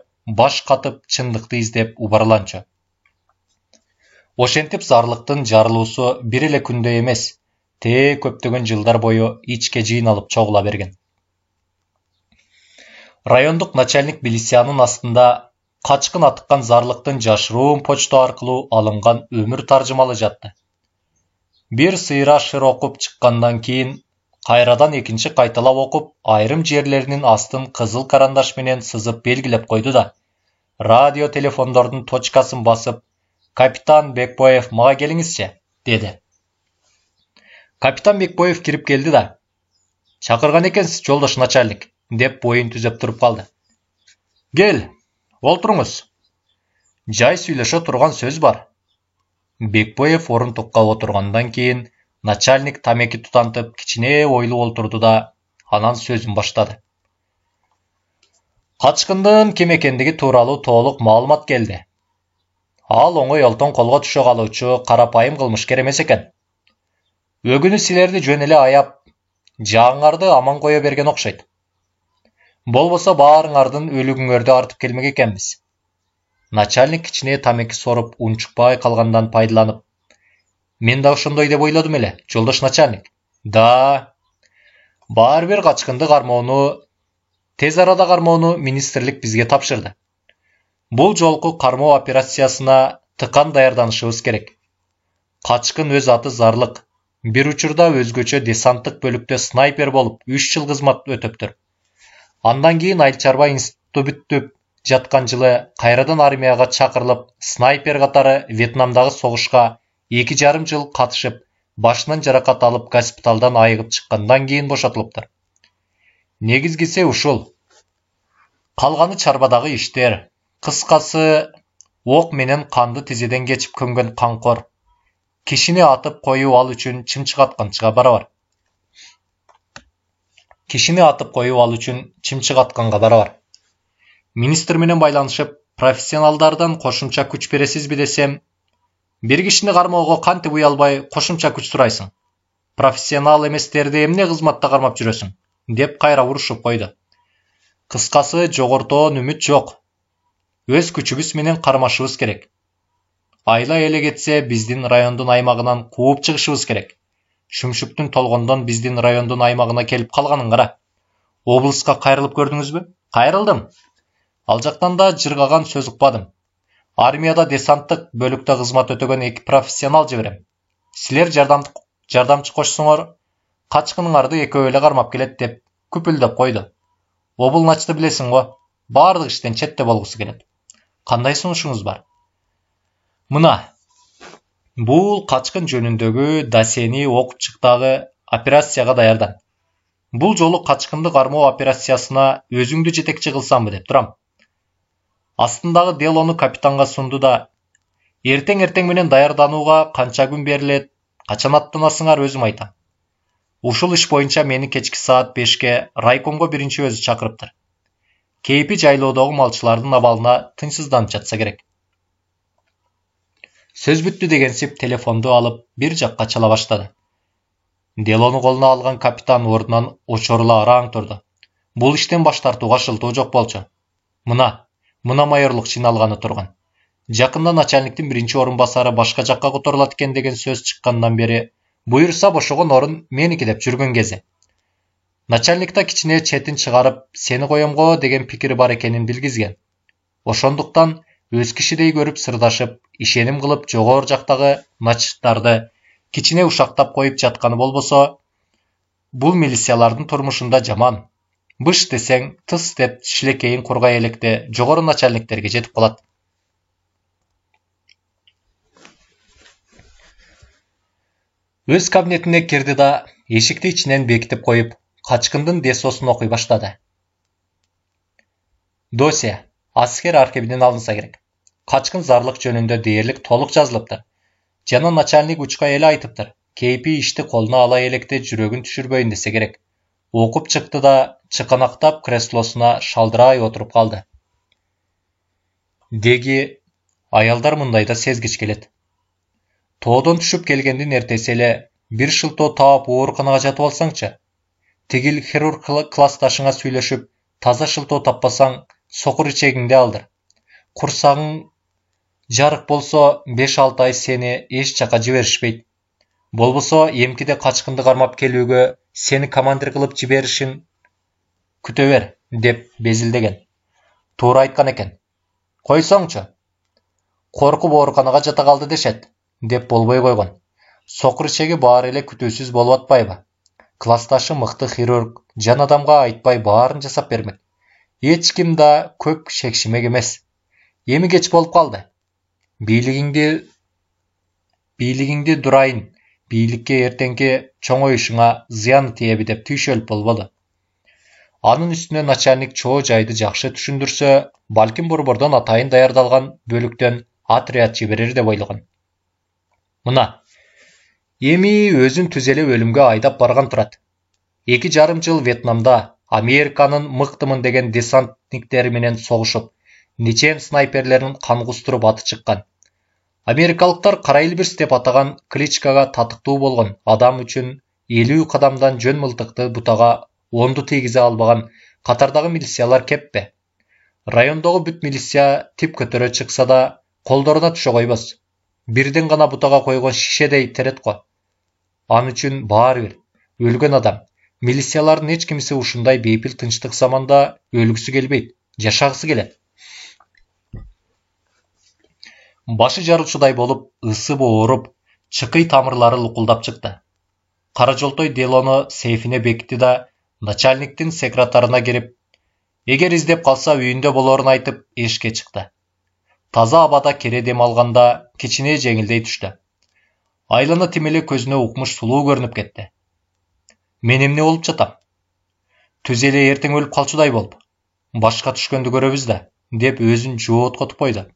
Speaker 1: баш катып чындыкты издеп убарланчу. Ошентип зарлыктын жарылуусу бир эле күндө эмес, тээ көптөгөн жылдар бою ичке жыйналып чогула берген. Райондук начальник милициянын астында качкын атыккан зарлыктын жашыруун почта аркылуу алынган өмүр таржымалы жатты. Бир сыйра шыр окуп чыккандан кийин, кайрадан экинчи кайталап окуп, айрым жерлеринин астын кызыл карандаш менен сызып белгилеп койду да, радио телефондордун точкасын басып, «Капитан Бекбоев, мага келиңизчи», деди. Капитан Бекбоев кирип келди да, «Чакырган экенсиз, жолдош начальник», деп боюн түзөп туруп калды. «Кел, олтуруңуз. Жай сүйлөшө турган сөз бар». Бекбоев орунтукка отургандан кийин, начальник тамеки тутантып, кичине ойлуу олтурду да, анан сөзүн баштады. Качкындын ким экендиги тууралуу толук маалымат келди. Ал оңой олтон колго түшө калуучу карапайым кылмышкер эмес экен. Өгүнү силерди жөн эле аяп, жаагыңарды аман кое берген окшойт. Болбосо баарыңардын өлүгүңөрдү артып келмек экенбиз. Начальник кичине тамеки соруп унчукпай калгандан пайдаланып: Мен да ошондой деп ойлодум эле, жолдош начальник. Да, баары бир качкынды кармоону, тез арада кармоону министрлик бизге тапшырды. Бул жолку кармоо операциясына тыкан даярданышыбыз керек. Качкын өз аты Зарлык. Бир учурда өзгөчө десанттык бөлүктө снайпер болуп 3 жыл кызмат өтөптүр. Андан кийин айыл чарба институту бүттүп жаткан жылы кайрадан армияга чакырылып, снайпер катары Вьетнамдагы согушка 2,5 жыл катышып, башынан жаракат алып, госпиталдан айыгып чыккандан кийин бошотулуптур. Негизгиси ушул. Калганы чарбадагы иштер. Кыскасы, ок менен канды тизеден кечип көмгөн камкор. Кишини атып коюу ал үчүн чымчык атканчыга барабар. Министр менен байланышып, профессионалдардан кошумча күч бересизби десем, бир кишини кармоого кантип уялбай кошумча күч сурайсың? Профессионал эместерди эмне кызматта кармап жүрөсүң? Деп кайра урушуп койду. Кыскасы, жогортоон үмүт жок. Өз күчүбүз менен кармашыбыз керек. Айла эле кетсе, биздин райондун аймагынан кууп чыгышыбыз керек. Шүмшүктүн толгондон биздин райондун аймагына келип калганын кара. Облуска кайрылып көрдүңүзбү? Кайрылдым. Ал жактан да жыргаган сөз укпадым. Армияда десанттык бөлүктө кызмат өтөгөн 2 профессионал жиберем. Силер жардамчы кошсоңор, качкыныңарды экөө эле кармап келет деп күпүлдөп койду. Облначты билесиң го, баардык иштен четте болгусу келет. Кандай сунушуңуз бар? Мына, бул качкын жөнүндөгү досьени окуп чык дагы операцияга даярдан. Бул жолу качкынды кармоо операциясына өзүңдү жетекчи кылсамбы деп турам. Астындагы делону капитанга сунду да, эртең менен даярданууга канча күн берилет, качан аттанасыңар өзүм айтам. Ушул иш боюнча мени кечки саат 5-ке райкомго биринчи өзү чакырыптыр. Кейпи жайлоодогу малчылардын абалына тынчсызданып жатса керек. Сөз бүттү дегенсип телефонду алып бир жакка чала баштады. Делону колуна алган капитан ордунан очорула араң турду. Бул иштен баш тартууга шылтоо жок болчу. Мына майорлук жиналганы турган. Жакында начальниктин биринчи орун басары башка жакка которулат экен деген сөз чыккандан бери буйрса бошогон орун меники деп жүргөн кези. Начальникта кичине четин чыгарып, сени коемго деген пикири бар экенин билгизген. Ошондуктан өз кишидей көрүп сырдашып, ишеним кылып жогору жактагы начтарды кичине ушактап коюп жатканы болбосо, бул милициялардын турмушунда жаман. Быш десең, тыс деп шилекейин кургай электе жогору начальниктерге жетип калат. Өз кабинетине кирди да, эшикти ичинен бекитип коюп, качкындын десосун окуй баштады. Досье аскер архивинен алынса керек. Качкын Зарлык жөнүндө дээрлик толук жазылыптыр. Жана начальник учка эле айтыптыр. Кейпи ишти колуна ала электе жүрөгүн түшүрбөйүн десе керек. Окуп чыкты да, чыканактап креслосуна шалдырай отуруп калды. Деги, аялдар мындайда сезгич келет. Тоодон түшүп келгендин эртеси эле бир шылтоо таап ооруканага жатып алсаңчы. Тигил хирург классташыңа сүйлөшүп, таза шылтоо таппасаң, сокур ичегиңди алдыр. Курсагың жарык болсо 5-6 ай сени эч жака жиберишпейт. Болбосо эмкиде качкынды кармап келүүгө сени командир кылып жиберишин күтө бер, деп безилдеген. Туура айткан экен. Койсоңчу. Коркуп ооруканага жата калды дешет, деп болбой койгон. Сокур ичеги баары эле күтүүсүз болуп атпайбы? Классташы мыкты хирург жан адамга айтпай баарын жасап бермек. Эч ким да көп шекшимек эмес. Эми кеч болуп калды. Бийлигиңди дурайын. Бийликке эртеңки чоңоюшуңа зыяны тиеби деп түйшөлүп болбоду. Анын үстүнө начальник чоо жайды жакшы түшүндүрсө, балким борбордон атайын даярдалган бөлүктөн отряд жиберер деп ойлогон. Мына, эми өзүн түз эле өлүмгө айдап барган турат. 2,5 жыл Вьетнамда Американын мыктымын деген десантниктери менен согушуп, нечен снайперлерин кан кустуруп аты чыккан. Америкалықтар Қара Элберс деп атаған кличкаға татықтуу болгон адам үчүн 50 кадамдан жөн мылтыкты бутага онду тийгизе албаган катардагы милициялар кеппи? Райондогу бүт милиция тип көтөрө чыкса да колдоруна түшө койбос. Бирден гана бутага койгон шишедей терет го. Ан үчүн баары бир өлгөн адам. Милициялардын эч кимиси ушундай бейпил тынчтык заманда өлгүсү келбейт, жашагысы келет. Başı жарылчудай болуп, ысып ооруп, чыкый тамырлары лукулдап чыкты. Кара жолтой делону сейфине бекитти да, начальниктин секретарына кирип, эгер издеп калса үйүндө болорун айтып, эшикке чыкты. Таза абада кере дем алганда кичине жеңилдей түштү. Айланы тимели көзүнө укмуш сулуу көрүнүп кетти. Мен эмне болуп жатам? Түз эле эртең өлүп калчудай болуп. Башка түшкөндү көрөбүз да, деп өзүн жооткотуп койду.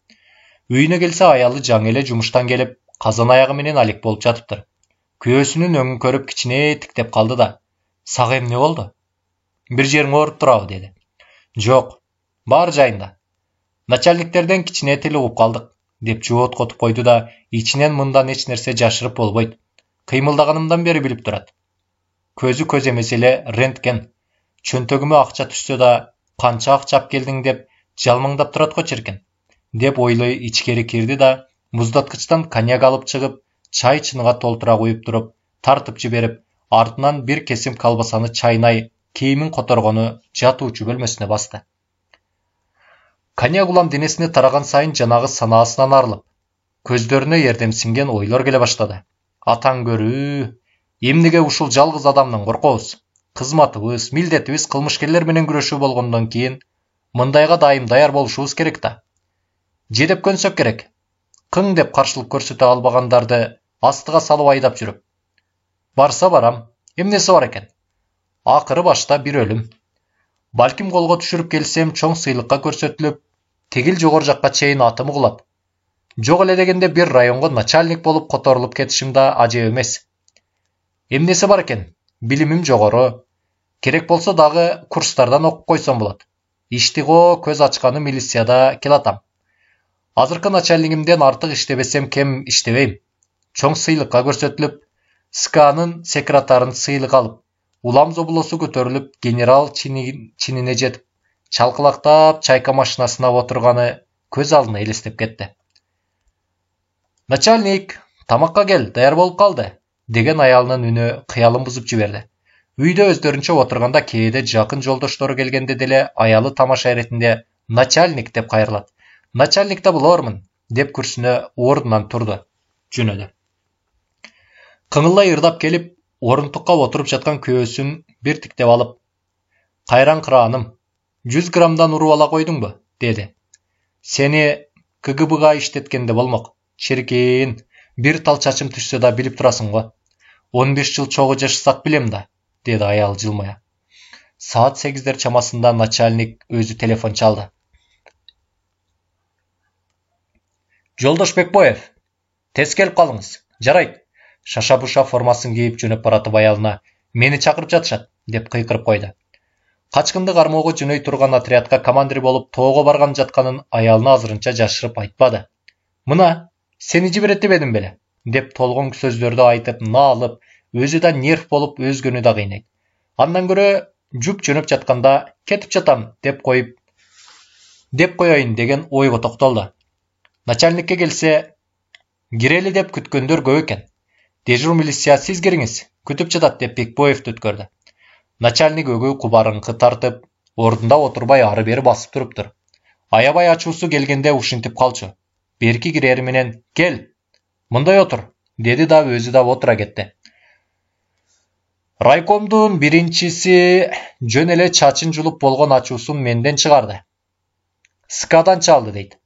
Speaker 1: Үйүнө келсе аялы жаңы эле жумуштан келип, казан аягы менен алек болуп жатыптыр. Күйөөсүнүн өңүн көрүп кичине тиктеп калды да, "Сага эмне болду? Бир жериң ооруп турабы?" деди. "Жок, баары жайында. Начальниктерден кичине тил угуп калдык", деп жооткотуп койду да, ичинен мындан эч нерсе жашырып болбойт. Кыймылдаганымдан бери билип турат. Көзү көз эмес эле рентген. Чөнтөгүмө акча түшсө да, канча акча ап келдиң деп жалмаңдап турат го чиркен, деп ойлой ичкери кирди да, муздаткычтан коньяк алып чыгып, чай чыныга толтура куюп туруп, тартып жиберип, артынан бир кесим колбасаны чайнай, кийимин которгону жатуучу бөлмөсүнө басты. Коньяк улам денесине тараган сайын жанагы санаасынан арылып, көздөрүнө эрдемсинген ойлор келе баштады. Атаң көрүү, эмнеге ушул жалгыз адамдан коркобуз? Кызматыбыз, милдетибиз кылмышкерлер менен күрөшүү болгондон кийин мындайга дайым даяр болушубуз керек да. Же деп көнсөк керек. Кың деп каршылык көрсөтө албагандарды астыга салып айдап жүрүп. Барса барам, эмнеси бар экен? Акыры башта бир өлүм. Балким колго түшүрүп келсем, чоң сыйлыкка көрсөтүлүп, тегил жогору жакка чейин атым угулат. Жок эле дегенде бир районго начальник болуп которулуп кетишим да ажеп эмес. Эмнеси бар экен? Билимим жогору. Керек болсо дагы курстардан окуп койсом болот. Иштиго көз ачканы милицияда келатам. Азыркы начальнигимден артык иштебесем кем иштебейм. Чоң сыйлыкка көрсөтүлүп, СКнын секретарын сыйлык алып, улам зобулосу көтөрүлүп, генерал чинине жетип, чалкалактап чайка машинасына отурганы көз алдына элестеп кетти. "Начальник, тамакка кел, даяр болуп калды", деген аялынын үнү кыялын бузуп жиберди. Үйдө өздөрүнчө отурганда кээде жакын жолдоштору келгенде деле аялы тамаша иретинде "Начальник" деп кайрылат. "Начальник да болормун", деп күрсүнө ордунан турду, жөнөдү. Кыңылдай ырдап келип, орунтукка отуруп жаткан күйөөсүн бир тиктеп алып, "Кайраң кырааным, 100 граммдан уруп ала койдуңбу?" деди. "Сени КГБга иштеткенде болмок. Чиркин, бир тал чачым түшсө да билип турасың го. 15 жыл чогуу жашасак билем да", деди аял жылмая. Саат 8 чамасында начальник өзү телефон чалды. "Жолдош Бекбоев, тез келип калыңыз. Жарайт." Шаша-буша формасын кийип жөнөп баратып аялына "Мени чакырып жатышат", деп кыйкырып койду. Качкынды кармоого жөнөй турган отрядка командир болуп тоого барган жатканын аялына азырынча жашырып айтпады. "Мына, сени жиберет дебедим беле", деп толгон сөздөрдү айтып, наалып, өзү да нерв болуп өзгөнү да кыйнайт. Андан көрө жүк жөнөп жатканда "Кетип жатам" деп коеюн деген ойго токтолду. Начальникке келсе, кирели деп күткөндөр көп экен. "Дежур милиция сиз кириңиз, күтүп жатат", деп Бекбоевди өткөрдү. Начальник өгөй кубарыңкы тартып, ордунда отурбай ары бери басып туруптур. Аябай ачуусу келгенде ушинтип калчу. Берки кирери менен "Кел, мындай отур", деди да өзү да отура кетти. Райкомдун биринчиси жөн эле чачын жулуп болгон ачуусун менден чыгарды. "СКдан чалды" дейт.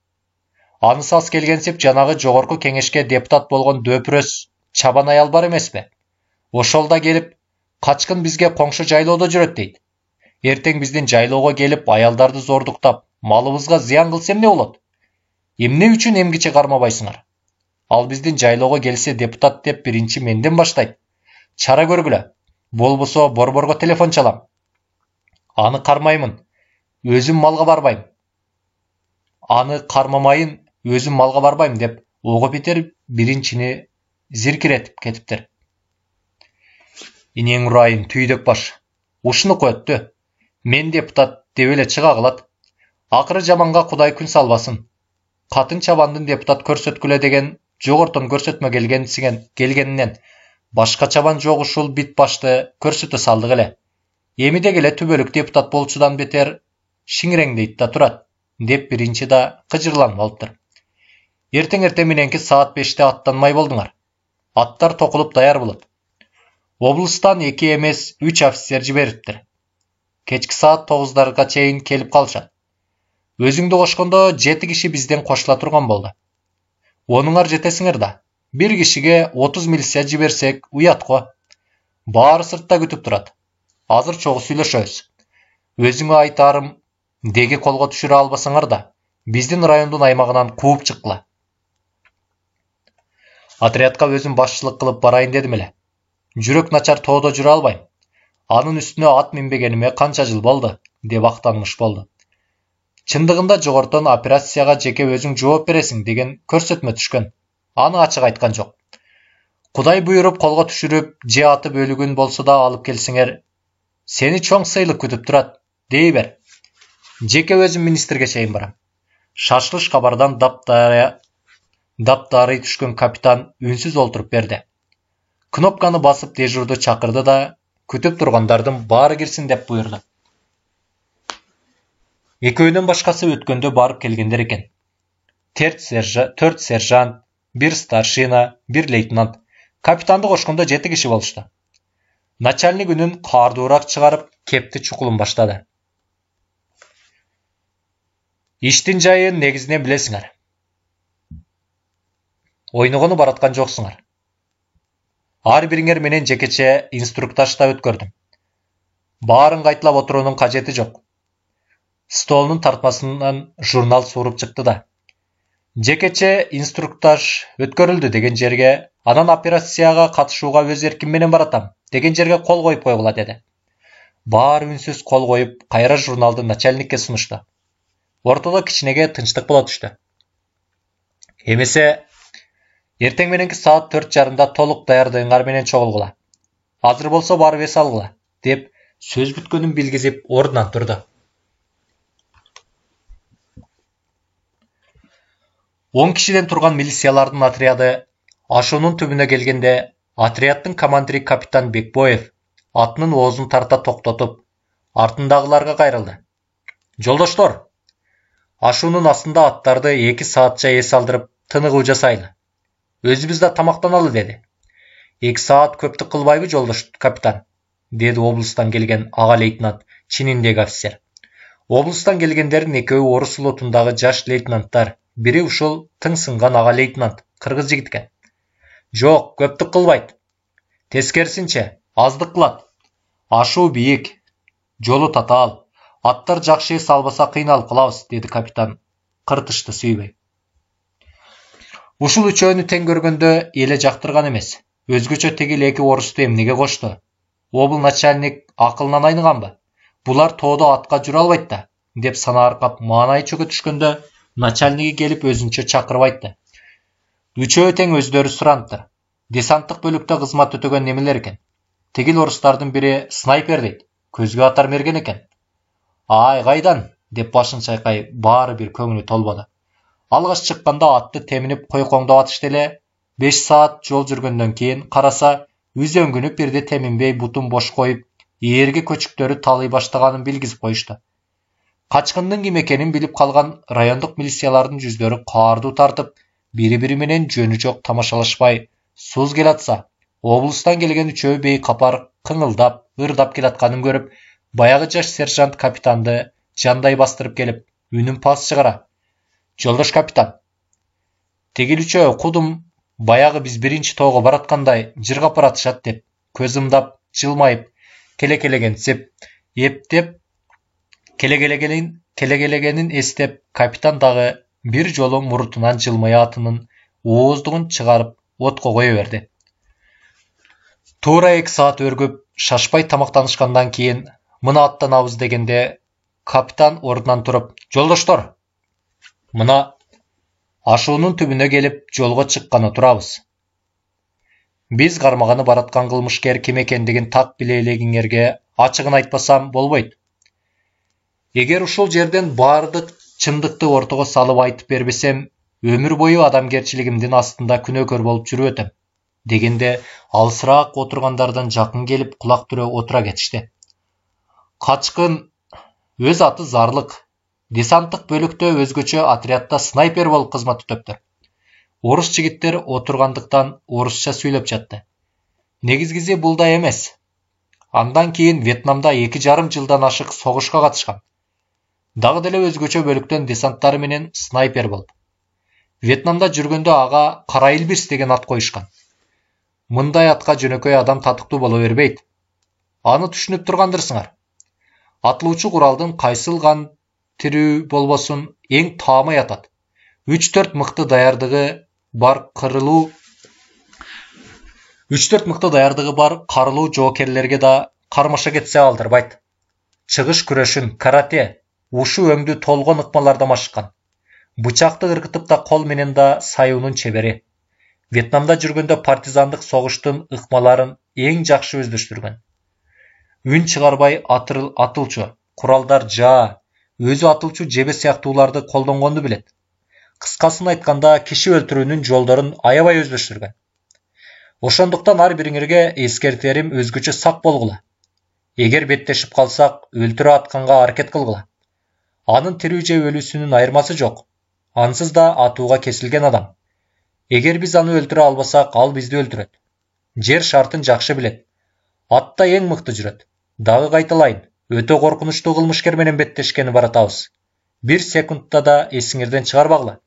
Speaker 1: Анысы аз келгенсип жанагы жогорку кеңешке депутат болгон дөпүрөс чабан аял бар эмеспи? Ошол да келип, "Качкын бизге коңшу жайлоодо жүрөт" дейт. Эртең биздин жайлоого келип, аялдарды зордуктап, малыбызга зыян кылса эмне болот? Эмне үчүн эмгиче кармабайсыңар? Ал биздин жайлоого келсе депутат деп биринчи менден баштайт. Чара көргүлө. Болбосо борборго телефон чалам. Аны кармаймын. Өзүм малга барбайм. Аны кармамайын, өзүм малга барбайм, деп Oğupiter birinçini zirkiretip ketiptir. İneң ұрайын түйдек баш. Ушыны көтті. Мен депутат девеле чыға қылат. Ақыры жаманға Құдай күн салбасын. Қатын чабандын депутат көрсөткүлө деген жогортон көрсөтмө келгенинен башка чабан жок ушул бит башты көрсөтө салдык эле. Эми дегеле түбөлүк депутат болчудан бетер шиңиреңдейт да турат, деп биринчи да кыжырланып алыптыр. Эртең мененки саат 5'te аттанмай болдуңар. Аттар токулуп даяр болот. Облыстан 2 эмес 3 офицер жибериптир. Кечки саат 9'larga чейин келип калышат. Өзүңдү кошкондо 7 киши бизден кошула турган болду. Онуңар жетесиңер да. Bir kişiге 30 милиция жиберсек уят го. Баары сыртта күтүп турат. Азыр чогуу сүйлөшөбүз. Өзүңө айтарым, деги колго түшүрө албасаңар да, биздин райондун аймагынан кууп чыккыла. Отрядка өзүм башчылык кылып барайын дедим эле. Жүрөк начар тоодо жүрө албайм. Анын үстүнө ат минбегениме канча жыл болду, деп актанмыш болду. Чындыгында жогортон операцияга жеке өзүң жооп бересиң деген көрсөтмө түшкөн. Аны ачык айткан жок. Кудай буйруп колго түшүрүп, же атып өлүгүн болсо да алып келсеңер, сени чоң сыйлык күтүп турат, дей бер. Жеке өзүм министрге чейин барам. Шашылыш кабардан даптары түшкөн капитан үнсүз олтуруп берди. Кнопканы басып дежурду чакырды да, күтүп тургандардын баары кирсин деп буйрду. Экөөдөн башкасы өткөндө барып келгендер экен. 4 сержант, 1 старшина, 1 лейтенант. Капитанды кошкондо 7 киши болушту. Начальник үнүн каардуураак чыгарып, кепти чукулун баштады. Иштин жайын негизинен билесиңер. Ойногону бараткан жоксуңар. Ар бириңер менен жекече инструктажда өткөрдүм. Баарын кайталап отуруунун кажети жок. Столунун тартмасынан журнал сууруп чыкты да. Жекече инструктаж өткөрүлдү деген жерге, анан операцияга катышууга өз эрким менен баратам деген жерге кол коюп койгула деди. Баары үнсүз кол коюп, кайра журналды начальникке сунушту. Ортодо кичинеге тынчтык боло түштү. Эмесе, эртең мененки саат 4:30 толук даярдыгыңар менен чогулгула. Азыр болсо барып эс алгыла, деп сөз бүткөнүн билгизип ордунан турду. 10 кишиден турган милициялардын отряды Ашуунун түбүнө келгенде, отряддын командири капитан Бекбоев атынын оозун тарта токтотуп, артындагыларга кайрылды. Жолдоштор, Ашуунун астында аттарды 2 саатча эс алдырып, тыныгуу жасайлы. Өзүбүз да тамактаналы деди. 2 саат көптүк кылбайбы жолдош капитан, деди облустан келген ага лейтенант чининдеги офицер. Облустан келгендердин экөөү орус флотундагы жаш лейтенанттар, бири ушул тың сынган ага лейтенант, кыргыз жигит экен. Жок, көптүк кылбайт. Тескерисинче, аздык кылат. Ашуу бийик, жолу татаал. Аттар жакшы эс албаса кыйналып калабыз, деди капитан кыртышты сүйбөй. Ушул үчөөнү тең көргөндө эле жактырган эмес. Өзгөчө тегил 2 орусту эмнеге кошту? Обыл начальник акылынан айныганбы? Булар тоодо атка жүрө албайт да, деп сана аркап маанай чөгө түшкөндө, начальниги келип өзүнчө чакырып айтты. Үчөө тең өздөрү суранттыр. Десанттык бөлүктө кызмат өтөгөн немелер экен. Тегил орустардын бири снайпер дейт, көзгө атар мерген экен. Ай, кайдан, деп башын чайкай, баары бир көңүлү толбоду. Алгаш чыкканда атты теминип койкоңдоп атышты эле, 5 саат жол жүргөндөн кийин караса, үзөңгүнүп бирди теминбей бутун бош коюп, ээрги көчүктөрү талый баштаганын билгизип коюшту. Качкындын ким экенин билип калган райондук милициялардын жүздөрү каардуу тартып, бири-бири менен жөнү жок тамашалашпай, суз келатса, облустан келген үчөө бей капар кыңылдап, ырдап келатканын көрүп, баягы жаш сержант капитанды жандай бастырып келип, үнүн пас чыгара. Жолдош капитан, тегил үчөө кудум баягы биз биринчи тоого бараткандай жыргап баратышат деп, көз ымдап, жылмайып, келекелегенсип, эптеп, келегелегенин эстеп, капитан дагы бир жолу мурутунан жылмай атынын ооздугун чыгарып отко кое берди. Туура 2 саат өргүп, шашпай тамактанышкандан кийин мына аттанабыз дегенде, капитан ордунан туруп, жолдоштор, мына Ашуунун түбүнө келип, жолго чыкканы турабыз. Биз кармаганы бараткан кылмышкер ким экендигин так биле элегиңерге ачыгын айтпасам болбойт. Эгер ушул жерден бардык чындыкты ортого салып айтып бербесем, өмүр бою адамгерчилигимдин астында күнөөкөр болуп жүрүп өтөм. Дегенде алысыраак отургандардан жакын келип кулак түрө отура кетишти. Качкын өз аты Зарлык. Десанттык бөлүктө өзгөчө отрядда снайпер болуп кызмат өтөптүр. Орус жигиттер отургандыктан орусча сүйлөп жатты. Негизгиси бул да эмес. Андан кийин Вьетнамда 2,5 жылдан ашык согушка катышкан. Дагы деле өзгөчө бөлүктөн десанттары менен снайпер болуп. Вьетнамда жүргөндө ага Кара Илбирс деген ат коюшкан. Мындай атка жөнөкөй адам татыктуу боло бербейт. Аны түшүнүп тургандырсыңар. Атылуучу куралдын кайсылган тирүү болбосун эң таамай атат. 3-4 мыкты даярдыгы бар карылуу жоокерлерге да кармаша кетсе алдырбайт. Чыгыш күрөшүн, карате, ушу өңдү толгон ыкмаларда машыккан. Бычакты ыргытып да кол менен да саюунун чебери. Вьетнамда жүргөндө партизандык согуштун ыкмаларын эң жакшы өздөштүргөн. Үн чыгарбай атылчу, куралдар жаа, өзү атылчу жебе сыяктууларды колдонгонду билет. Кыскасын айтканда, киши өлтүрүүнүн жолдорун аябай өздөштүргөн. Ошондуктан ар бириңерге эскертерим өзгөчө сак болгула. Эгер беттешип калсак, өлтүрө атканга аракет кылгыла. Анын тирүү же өлүүсүнүн айырмасы жок. Ансыз да атууга кесилген адам. Эгер биз аны өлтүрө албасак, ал бизди өлтүрөт. Жер шартын жакшы билет. Атта эң мыкты жүрөт. Дагы кайталайын, өтө коркунучтуу кылмышкер менен беттешкени баратабыз. 1 секундта да эсиңерден чыгарбагыла.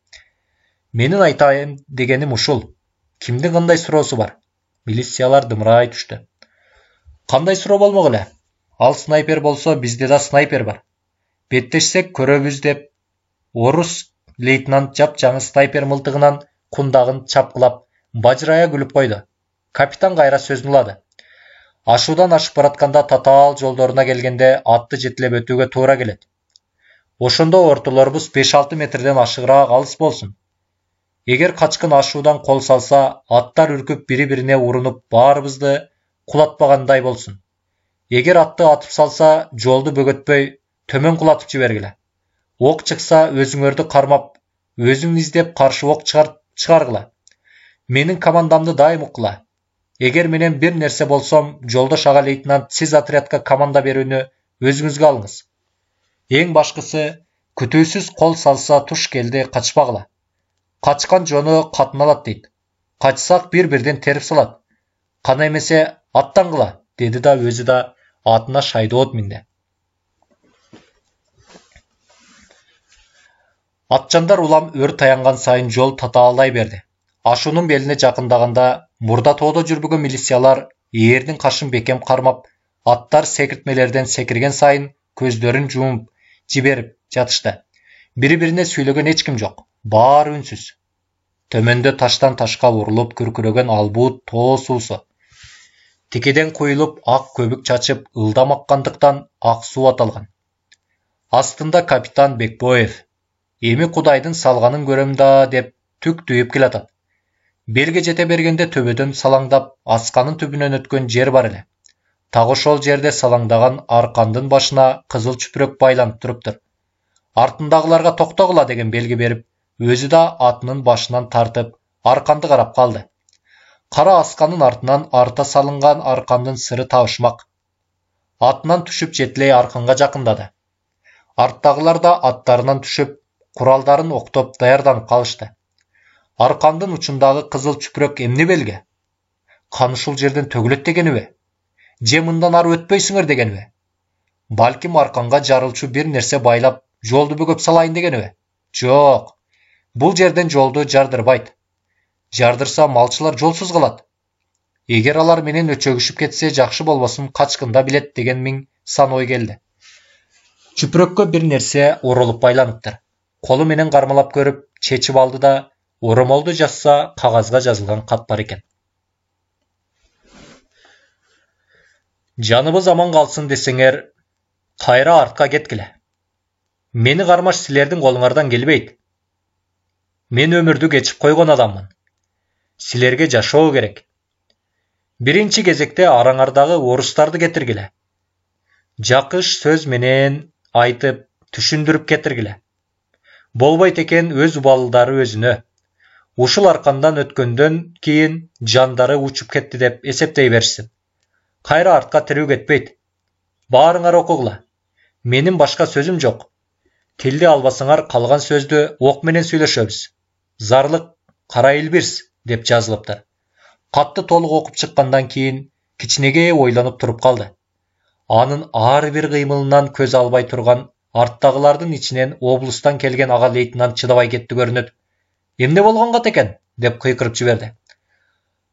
Speaker 1: Менин айтайын дегеним ушул. Кимдин кандай суроосу бар? Милициялар дымырай түштү. Кандай суроо болмок эле? Ал снайпер болсо, бизде да снайпер бар. Беттешсек көрөбүз деп, орус лейтенант жап-жаңы снайпер мылтыгынан кундагын чапкылап, бажырая күлүп койду. Капитан кайра сөзүн улады. Ашуудан ашып баратканда татаал жолдоруна келгенде атты жетилеп өтүүгө туура келет. Ошондо ортолорубуз 5-6 метрден ашыгыраак алыс болсун. Эгер качкын ашуудан кол салса, аттар үркүп бири-бирине урунуп баарыбызды кулатпагандай болсун. Эгер атты атып салса, жолду бөгөтпөй, төмөн кулатып жибергиле. Ок чыкса, өзүңөрдү кармап, өзүң издеп каршы ок чыгаргыла. Менин командамды дайым уккула. Эгер менен бир нерсе болсом, жолдош ага лейтенант сиз отрядка команда берүүнү өзүңүзгө алыңыз. Эң башкысы, күтүүсүз кол салса туш келди качпагыла. Качкан жону катын алат дейт. Качсак бир-бирден терип салат. Кана эмесе аттангыла, деди да өзү да атына шайдоот минди. Атчандар улам өр таянган сайын жол татаалдай берди. Ашуунун белине жакындаганда мурда тоодо жүрбөгөн милициялар ээрдин кашын бекем кармап, аттар секиртмелерден секирген сайын көздөрүн жумуп жиберип жатышты. Бири-бирине сүйлөгөн эч ким жок. Баары үнсүз. Төмөндө таштан ташка урулуп күркүрөгөн албут тоо суусу. Тикеден куюлуп ак көбүк чачып ылдам аккандыктан ак суу аталган. Астында капитан Бекбоев. Эми Кудайдын салганын көрөм да деп түк түйүп келатат. Белге жете бергенде төбөдөн салаңдап асканын түбүнөн өткөн жер бар эле. Так ошол жерде салаңдаган аркандын башына кызыл чүпүрөк байланып туруптур. Артындагыларга токтогула деген белги берип, өзү да атынын башынан тартып, арканды карап калды. Кара асканын артынан арта салынган аркандын сыры табышмак. Атынан түшүп жетилей арканга жакындады. Арттагылар да аттарынан түшүп, куралдарын октоп даярданып калышты. Аркандын учундагы кызыл чүпүрөк эмне белге? Кан ушул жерден төгүлөт дегениби? Же мындан ары өтпөйсүңөр дегениби? Балким арканга жарылчу бир нерсе байлап, жолду бөгөп салайын дегениби? Жок. Бул жерден жолду жардырбайт. Жардырса малчылар жолсуз калат. Эгер алар менен өчөгүшүп кетсе жакшы болбосун, качкында билет деген миң сан ой келди. Чүпүрөккө бир нерсе оролуп байланыптыр. Колу менен кармалап көрүп, чечип алды да, оромолду жазса кагазга жазылган кат бар экен. Жаныбыз аман калсын десеңер, кайра артка кеткиле. Мени кармаш силердин колуңардан келбейт. Мен өмүрдү кечип койгон адаммын. Силерге жашоо керек. Биринчи кезекте араңардагы орустарды кетиргиле. Жакыш сөз менен айтып, түшүндүрүп кетиргиле. Болбойт экен өз убалдары өзүнө. Ушул аркандан өткөндөн кийин жандары учуп кетти деп эсептей беришсин. Кайра артка тирүү кетпейт. Баарыңар окугула. Менин башка сөзүм жок. Тилди албасаңар калган сөздү ок менен сүйлөшөбүз. Зарлык кара илбирс деп жазылыптыр. Катты толук окуп чыккандан кийин кичинекей ойлонуп туруп калды. Анын ар бир кыймылынан көз албай турган арттагылардын ичинен облустан келген ага лейтенант чыдабай кетти көрүнөт. Эмне болгон кат экен деп кыйкырып жиберди.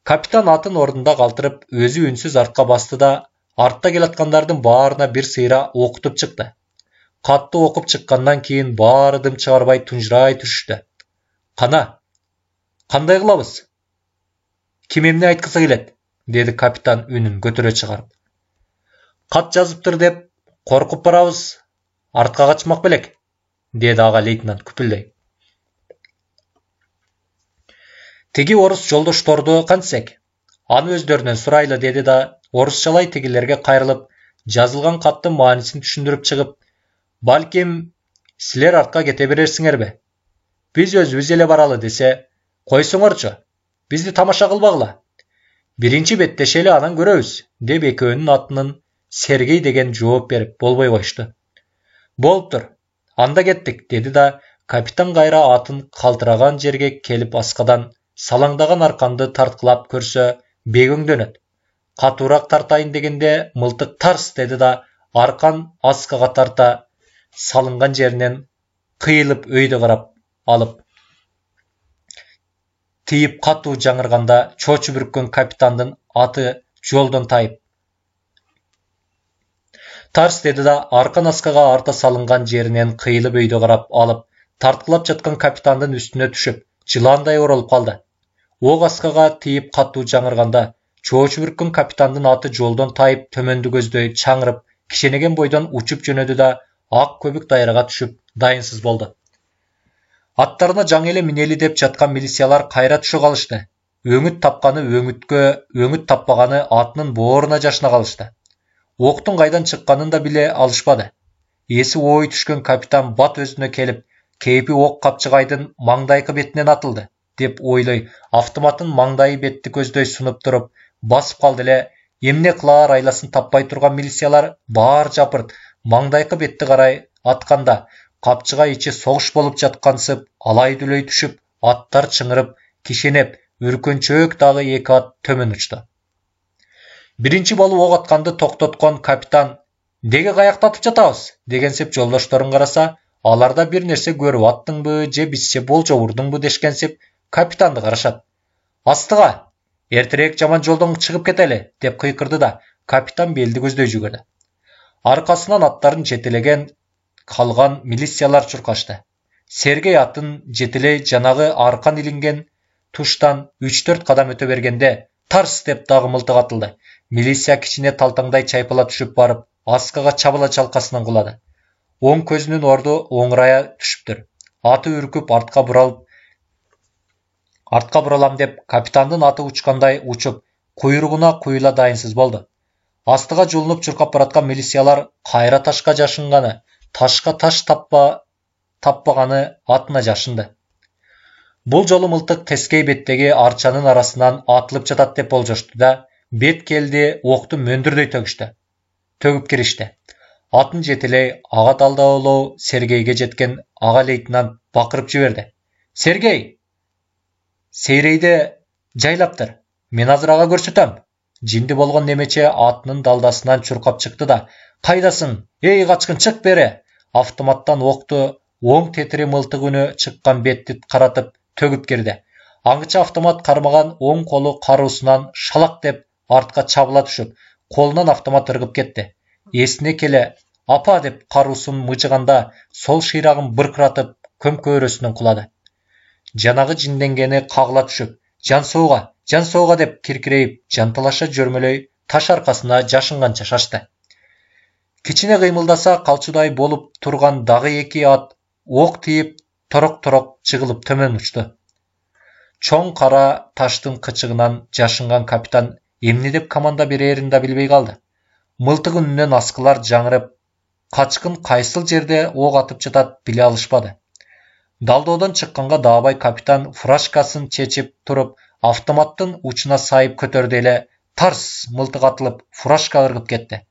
Speaker 1: Капитан атын ордунда калтырып, өзү үнсүз артка басты да, артта келаткандардын баарына бир сыйра окутуп чыкты. Катты окуп чыккандан кийин баары дым чыгарбай тунжурай түшүштү. Кана, кандай кылабыз? Ким эмне айткысы келет? Деди капитан үнүн көтөрө чыгарып. Кат жазыптыр деп коркуп барабыз. Артка качмак белек, деди ага лейтенант күпүлдөй. Тиги орус жолдошторду кантсек? Аны өздөрүнөн сурайлы, деди да, орусчалай тигилерге кайрылып, жазылган каттын маанисин түшүндүрүп чыгып, балким силер артка кете берерсиңерби? Биз өзүбүз эле баралы десе, койсоңорчу, бизди тамаша кылбагыла. Биринчи беттешели анан көрөбүз, деп экөөнүн атынын Сергей деген жооп берип болбой коюшту. Болуптур, анда кеттик, деди да, капитан кайра атын калтыраган жерге келип аскадан салаңдаган арканды тарткылап көрсө, бегөңдөнөт. Катуураак тартайын дегенде мылтык тарс, деди да, аркан аскага тарта салынган жеринен кыйылып өйдө карап алып. Тиіп катуу жаңырганда чоочу бүрккөн капитандын аты жолдон тайып. Тарс, деди да, аркан аскага арта салынган жеринен кыйылып өйдө карап алып, тарткылап жаткан капитандын үстүнө түшүп, жыландай оролуп калды. Ок аскага тиіп катуу жаңырганда, чоочу бүрккөн капитандын аты жолдон тайып, төмөндү көздөй чаңырып, кишенеген бойдон учуп жөнөдү да, ак көбүк дайрага түшүп, дайынсыз болду. Аттарына жаңы эле минели деп жаткан милициялар кайра түшө калышты. Өңүт тапканы өңүткө, өңүт таппаганы атынын бооруна жашына калышты. Октун кайдан чыкканын да биле алышпады. Эси ой түшкөн капитан бат өзүнө келип, кейпи ок капчыгайдын маңдайкы бетинен атылды, деп ойлой, автоматын маңдайы бетти көздөй сунуп туруп, басып калды эле, эмне кылаар айласын таппай турган милициялар баар жапырт маңдайкы бетти карай атканда, капчыгай ичи согуш болуп жаткансып, алай дүлөй түшүп, аттар чыңырып, кишенеп, үркөнчөөк дагы эки ат төмөн учту. Биринчи болуп ок атканды токтоткон капитан «Деге каяктатып жатабыз?» дегенсип жолдошторун караса, аларда бир нерсе көрүп аттыңбы, же бизче болжо урдуңбу дешкенсип, капитанды карашат. «Астыга, эртерээк жаман жолдон чыгып кетели», деп кыйкырды да, капитан белди көздөй жүгүрдү. Аркасынан аттарын жетелеген калган милициялар чуркашты. Сергей атын жетелей жанагы аркан илинген туштан 3-4 кадам өтө бергенде, тарс деп дагы мылтык атылды. Милиция кичине талтаңдай чайпала түшүп барып, аскага чабыла чалкасынан кулады. Оң көзүнүн орду оңурая түшүптүр. Аты үркүп артка буралам деп, капитандын аты учкандай учуп, куйругуна куюла дайынсыз болду. Астыга жулунуп чуркап бараткан милициялар кайра ташка жашынганы, ташка таш таппаганы атына жашынды. Бул жолу мылтык тескей беттеги арчанын арасынан атылып жатат деп болжошту да, бет келди окту мөндүрдөй төгүп киришти. Атын жетелей ага далдаолоо Сергейге жеткен ага лейтенант бакырып жиберди. «Сергей! Сейрейде жайлаптыр. Мен азыр ага көрсөтөм». Жинди болгон немече атынын далдасынан чуркап чыкты да, «Кайдасың? Эй, качкын, чык бери!» Автоматтан окту оң тетири мылтык үнү чыккан бетти каратып төгүп кирди. Аңчы автомат кармаган оң колу каруусунан шалак деп артка чабыла түшүп, колунан автомат ыргып кетти. Эсине келе, «Апа!» деп каруусун мыжыганда, сол шыйрагын быркыратып көмкөрөсүнөн кулады. Жанагы жинденгени кагыла түшүп, «Жан сууга!» деп киркирейип, жанталаша жөрмөлөй таш аркасына жашынганча шашты. Кичине кыймылдаса калчудай болуп турган дагы эки ат ок тийип torok jığılıp tömön uçtu. Çoң qara taştın kıçığынан jaşıngan kapitan emne dep komanda bererin da bilbey kaldı. Mıltık үнүнөн askılar жаңырып, kaçkın kaysıl jerde oq atıp jatat bile alışpadı. Daldodan çıkkanга Daabay kapitan furashkaсын çeçip turup, avtomattın uçuna sayıp kötörde ele tars mıltık atılıp furashka ırgıp ketdi.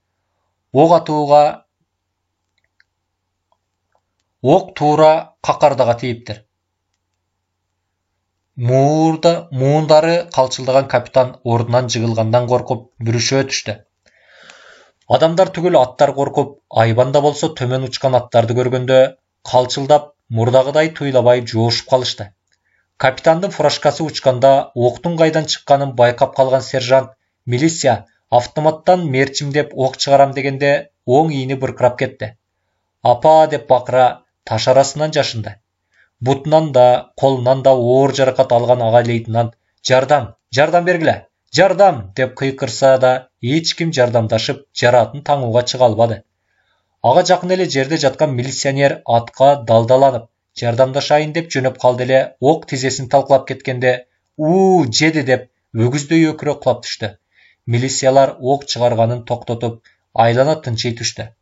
Speaker 1: Oq tuura qakardaga teyiptir. Muğundары kalçıldıgan kapitan ordundan jığılgandan korkup бүрüşö düştü. Adamlar tügül attar korkup, aybanda bolsa tömen uçkan attardı görgöndö, kalçıldap, murdagıday tuylabay joşup kalıştı. Kapitandın furashkası uçkanda oqtun qaydan çıkkanın baykap kalgan serjant, milisiya, avtomattan merçimdep oq çıgaram degende oң iğni bırkırap ketdi. Apa dep bakıra taş arasından jaşındı. Butundan da, kolundan da oğur jarakat algan ağa leytenant, jardam bergile, jardam dep kıykırsa da hiç kim jardamdaşıp jaratın taŋууга çıga alбады. Ağa jakın ele jerde jatkan milиционер atqa daldalanıp, jardamdaşayın dep jönöp kaldı ele oq tizesin talqılap ketkende jedi dep ögüzдөй ökürö kulap düştü. Milisiyalar oq çıgarganın toktotup, aylana tınçый düştü.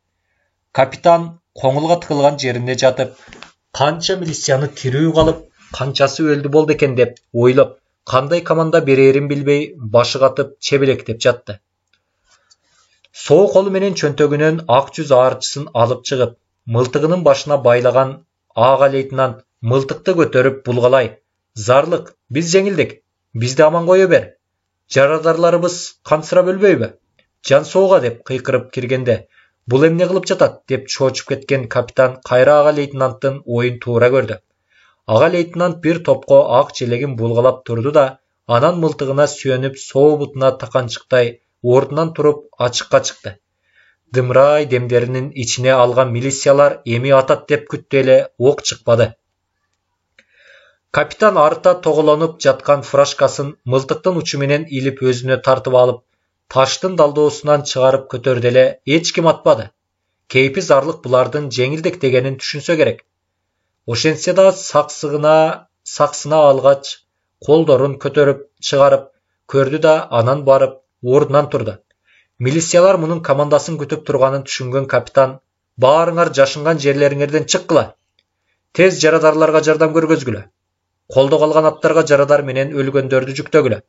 Speaker 1: Kapitan koңulga tıkılgan жерinde jatıp, kança milisiyanı tirүү kalıp, kançası öldü boldu eken dep oylap, kanday komanda bererin bilbey başı katıp çebelektep jattı. Soğuk kolu menen çöntögünün ak жүз ağırçısın alıp çıgıp, mıltığının başına baylagan ağa leytenant mıltıkты көтөрüp bulgalay. Zarlık, biz jеңildik, bizdi aman koyo ber. Jaradarlarыбыз kansırap ölböybü? Jan soğuğa dep kıykırıp kirgende, bul emne kılıp jatat dep çoçup ketken kapitan kayra ağa leytenanttın oyun tuğra gördü. Ağa leytenant bir topko ak çelegin bulgalap turdu da, anan mıltığına süönüp soğu butuna takançıktay ordundan turup açıkka çıktı. Dımray demlerinin içine algan milisiyalar emi atat dep küttü ele oq çıkmadı. Kapitan arıta toğulanıp jatkan furashkasın mıltıktın uçu menen ilip özüne tartıp alıp, taştın daldoğusundan çıgarıp kötörde ele hiç kim atmadı. Keypi zarlık bulardın jеңildik degenin düşünsö gerek. Oşense da saksına algaç, koldorun kötörüp çıgarıp, kördü da anan barıp ordundan turdu. Milisiyalar munun komandasın kütüp turganın düşüngön kapitan, baaryňar jaşıngan jerleriňerden çıkkıla. Tez jaradarlarga jardam görgözgüle. Kolda kalgan atlarga jaradar menen ölgöndördü jüktögüle.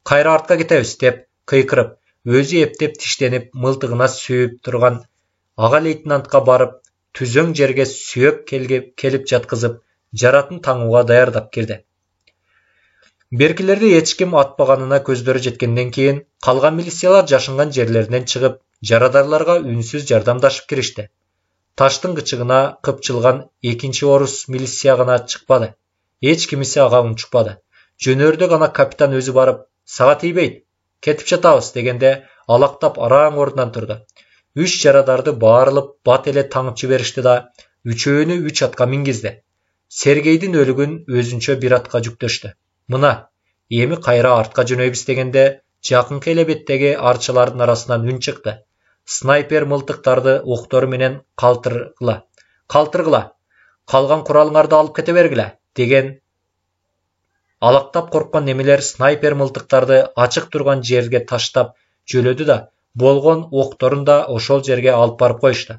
Speaker 1: Kayra artka ketebis dep kıykırıp, özü eptep tişlenip mıltığına süyüp turgan ağa leytenantqa barıp, tüzöň jerge süyöp kelip jatkızıp, jaratın taŋууga dayardap kirdi. Berkilerde hiç kim atpaganına közdörü jetkenden keyin, kalgan milisiyalar jaşıngan jerlerinden çıgıp, jaradarlarga ünsüz jardamdaşıp kirişti. Taştın kıçığına kıpçılgan ekinci orus milisiyagına çıkpadı. Hiç kimisi ağa unçukpadı. Jönörde gana kapitan özü barıp, sağa tiybeyt, ketip jatabız degende alaktap araň ordundan turdu. 3 jaradardı bağırılıp bat ele taŋıp jiberişti da, üçöөнü 3 atka mingizdi. Sergeydin ölügün özünçö bir atka jüktöştü. Mına, emi kayra artka jönöybüs degende, jakynky elebettegi arçılardın arasından ün çıktı. Snayper mıltıktardı oktoru menen kaltırgıla, kalgan kuralıňardy alıp kete bergile, degen alaktap korkkan nemiler snayper mıltıktardı açık turgan jerge taştap jölödü da, bolgon oktorun da oşol jerge alıp barıp koyuştu.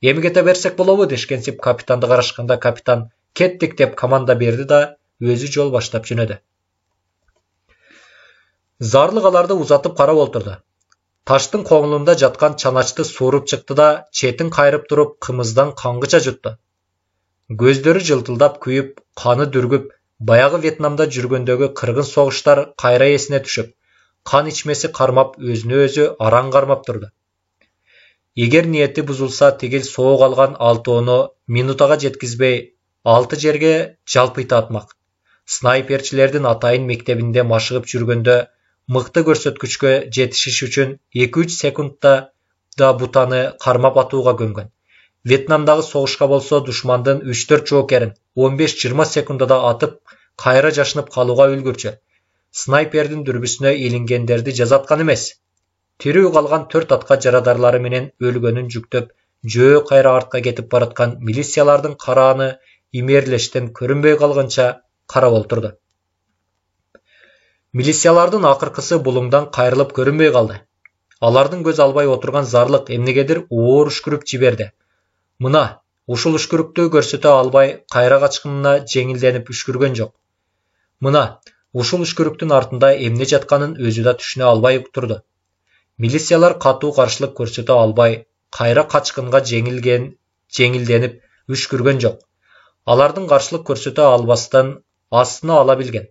Speaker 1: Emi kete bersek bolobu deşkensip kapitandy garaşkanda kapitan kettik dep komanda berdi da, özü jol başlap jönödü. Zarlyk alarda uzatıp karap olturdu. Taştın koňulunda jatkan çanaçты suurup çıktı da, çetin kayırıp durup kımızdan kangıça juttu. Gözdörü jıltıldap kuyup, kanı dürgüp, bayağı Vietnamda jürgöndögü kırgın soğuşlar kayra esine düşüp, kan içmesi karmap özünü özü araň karmap durdu. Eger niyeti buzulsa tegil soğuk algan 6-10'u minutaga jetkizbey 6 jerge jalpıyta atmak. Snayperçilerdin atayın mektebinde maşıgıp jürgöndö mıkты көрсөtküçkö jetişiş üçün 2-3 sekundda da butanı karmap atууga gömgön. Vietnamdagı soğuşka bolsa duşmandın 3-4 jokerin 15-20 sekundada atıp kayra jaşınıp kaluga ülgürçü. Snayperdin dürbüsüne ilingenderdi jazatkan emes. Tirүү kalgan 4 atka jaradarlary menen ölgönün jüktöp, jөө kayra artka ketip baratkan milisiyalardın karaany имерлештен көрінбей қалғанша қарап отырды. Милициялардың ақырқысы бұлыңдан қайрылып көрінбей қалды. Алардың көз албай отырған зарлық эмнегедир оор үшкіріп жіберді. Мына, ушул үшкірікті көрсөтө албай қайра қачқынына жеңілденіп үшкірген жоқ. Мына, ушул үшкіріктің артында эмне жатқанын өзі да түшүнө албай тұрды. Милициялар катуу каршылык көрсөтө албай, қайра қачқынға жеңілденіп үшкірген жоқ. Алардың каршылык көрсөтө албастан астына ала билген.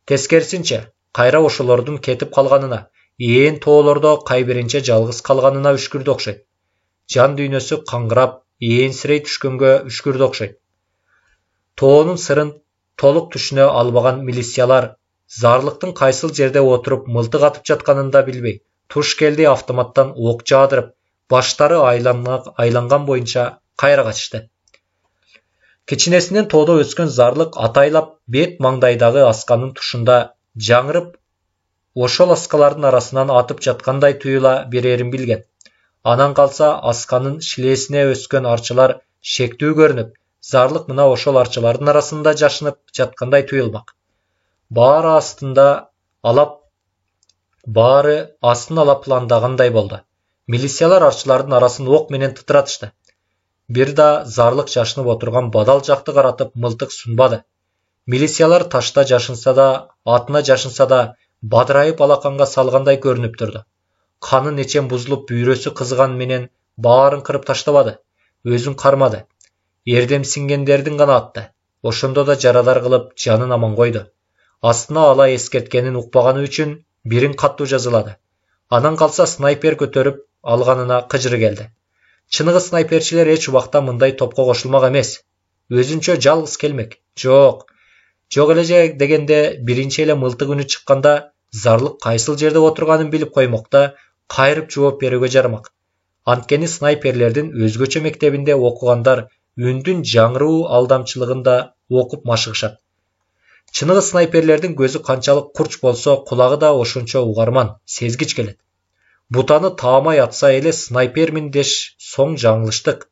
Speaker 1: Тескерисинче, қайра ошолордун кетип калганына, ээн тоолордо кайбиринче жалгыз калганына үшкүрдү окшойт. Жан дүйнөсү каңгырап, ээнсирей түшкөнгө үшкүрдү окшойт. Тоонун сырын толук түшүнө албаган милициялар зарлыктын кайсыл жерде отуруп мылтык атып жатканын да билбей, туш келди автоматтан ок жаадырып, баштары айланган боюнча кайра качышты. Кичинесинен тоодо өскөн зарлык атайлап бет маңдайдагы асканын тушунда жаңырып, ошол аскалардын арасынан атып жаткандай туюла берерин билген. Анан калса асканын шилесине өскөн арчылар шектүү көрүнүп, зарлык мына ошол арчылардын арасында жашынып жаткандай туюлмак. Баары астын алап пландагандай болду. Милициялар арчылардын арасын ок менен тытыратышты. Бир да зарлык жашынып отурган бадал жакты каратып мылтык сунбады. Милициялар ташта жашынса да, атына жашынса да, бадырайып алаканга салгандай көрүнүп турду. Канын эчен бузулуп бүйрөсү кызган менен баарын кырып таштабады. Өзүн кармады. Эрдемсингендердин гана атты. Ошондо да жарадар кылып жанын аман койду. Астына ала эскерткенин укпаганы үчүн бирин каттуу жазалады. Анан калса снайпер көтөрүп алганына кыжыры келди. Чыныгы снайперчилер эч убакта мындай топко кошулмак эмес. Өзүнчө жалгыз келмек. Жок эле дегенде биринчи эле мылтык үнү чыкканда зарлык кайсыл жерде отурганын билип коймок да, кайрып жооп берүүгө жарамак. Анткени снайперлердин өзгөчө мектебинде окугандар үндүн жаңыруу алдамчылыгын да окуп машыгышат. Чыныгы снайперлердин көзү канчалык курч болсо, кулагы да ошончо угарман, сезгич келет. Бутаны таамай атса эле снайпермин деш соң жаңылыштык.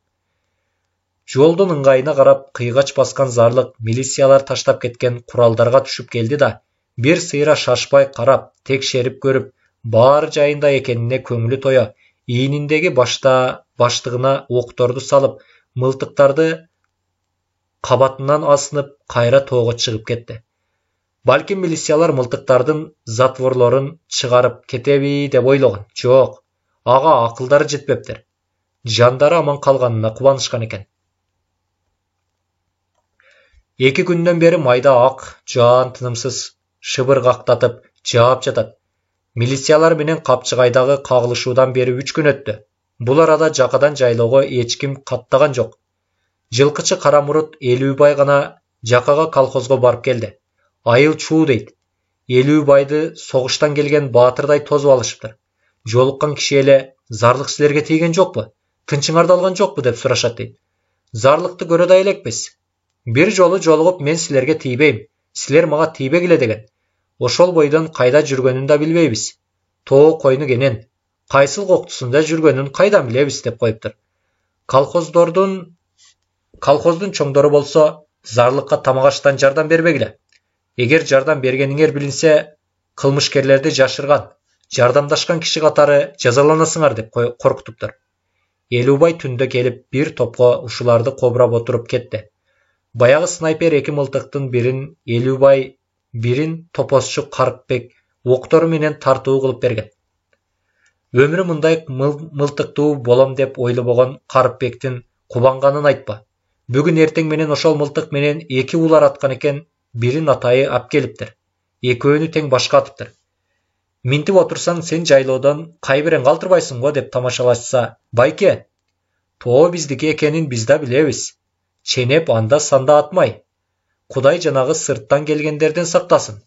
Speaker 1: Жолдун ыңгайына карап кыйгач баскан зарлык милициялар таштап кеткен куралдарга түшүп келди да, бир сыйра шашпай карап, текшерип көрүп, баары жайында экенине көңүлү тоя, ийниндеги баштыгына окторду салып, мылтыктарды кабатынан асынып, кайра тоого чыгып кетти. Балким милициялар мылтыктардын затворлорун чыгарып кетеби деп ойлогон. Жок, ага акылдары жетпептир. Жандары аман калганына кубанышкан экен. 2 күндөн бери майда ак, жаан тынымсыз шыбыргактатып жаап жатат. Милициялар менен Капчыгайдагы кагылышуудан бери 3 күн өттү. Бул арада жакадан жайлоого эч ким каттаган жок. Жылкычы Карамурут Элүүбай гана жакага колхозго барып келди. Айыл чуу дейт. Элүүбайды согуштан келген баатырдай тозуп алышыптыр. Жолуккан киши эле зарлык силерге тийген жокпу? Тынчыңарды алган жокпу деп сурашат дейт. Зарлыкты көрө да элекпиз. Бир жолу жолугуп мен силерге тийбейм, силер мага тийбегиле деген. Ошол бойдон кайда жүргөнүн да билбейбиз. Тоо койну кенен, кайсыл коктусунда жүргөнүн кайдан билебиз деп коюптур. Колхоздун чоңдору болсо зарлыкка тамак аштан жардам бербегиле. Эгер жардам бергениңер билинсе, кылмышкерлерди жашырган, жардамдашкан киши катары жазаланасыңар деп коркутуптур. Элүүбай түндө келип бир топко ушуларды кобурап отуруп кетти. Баягы снайпер 2 мылтыктын бирин Элүүбай, бирин топосчу Карыпбек октору менен тартуу кылып берген. Өмүрү мындай мылтыктуу болом деп ойлобогон Карыпбектин кубанганын айтпа. Бүгүн эртең менен ошол мылтык менен 2 улар аткан экен, бирин атайы ап келиптир. Экөөнү тең башка атыптыр. Минтип отурсаң сен жайлоодон кайбирең калтырбайсың го деп тамашалашса, байке, тоо биздики экенин биз да билебиз. Ченеп анда санда атмай. Кудай жанагы сырттан келгендерден сактасын.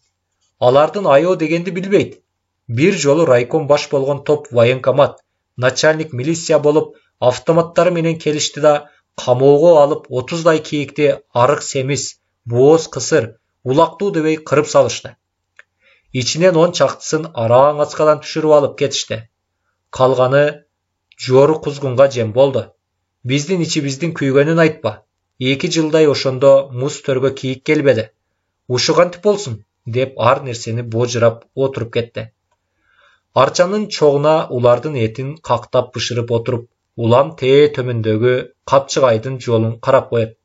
Speaker 1: Алардын айоо дегенди билбейт. Бир жолу райком баш болгон топ военкомат, начальник милиция болуп, автоматтары менен келишти да, камоого алып 30дай кийикти арык семиз, бооз кысыр, улактуу дебей кырып салышты. Ичинен 10 чактысын араң ачкадан түшүрүп алып кетишти. Калганы жору кузгунга жем болду. Биздин ичибиздин күйгөнүн айтпа.
Speaker 2: 2 жылдай ошондо муз төргө кийик келбеди. Ушу кантип болсун? Деп ар нерсени божырап отуруп кетти. Арчанын чогуна улардын этин кактап бышырып отуруп, улам тээ төмөндөгү Капчыгайдын жолун карап коет.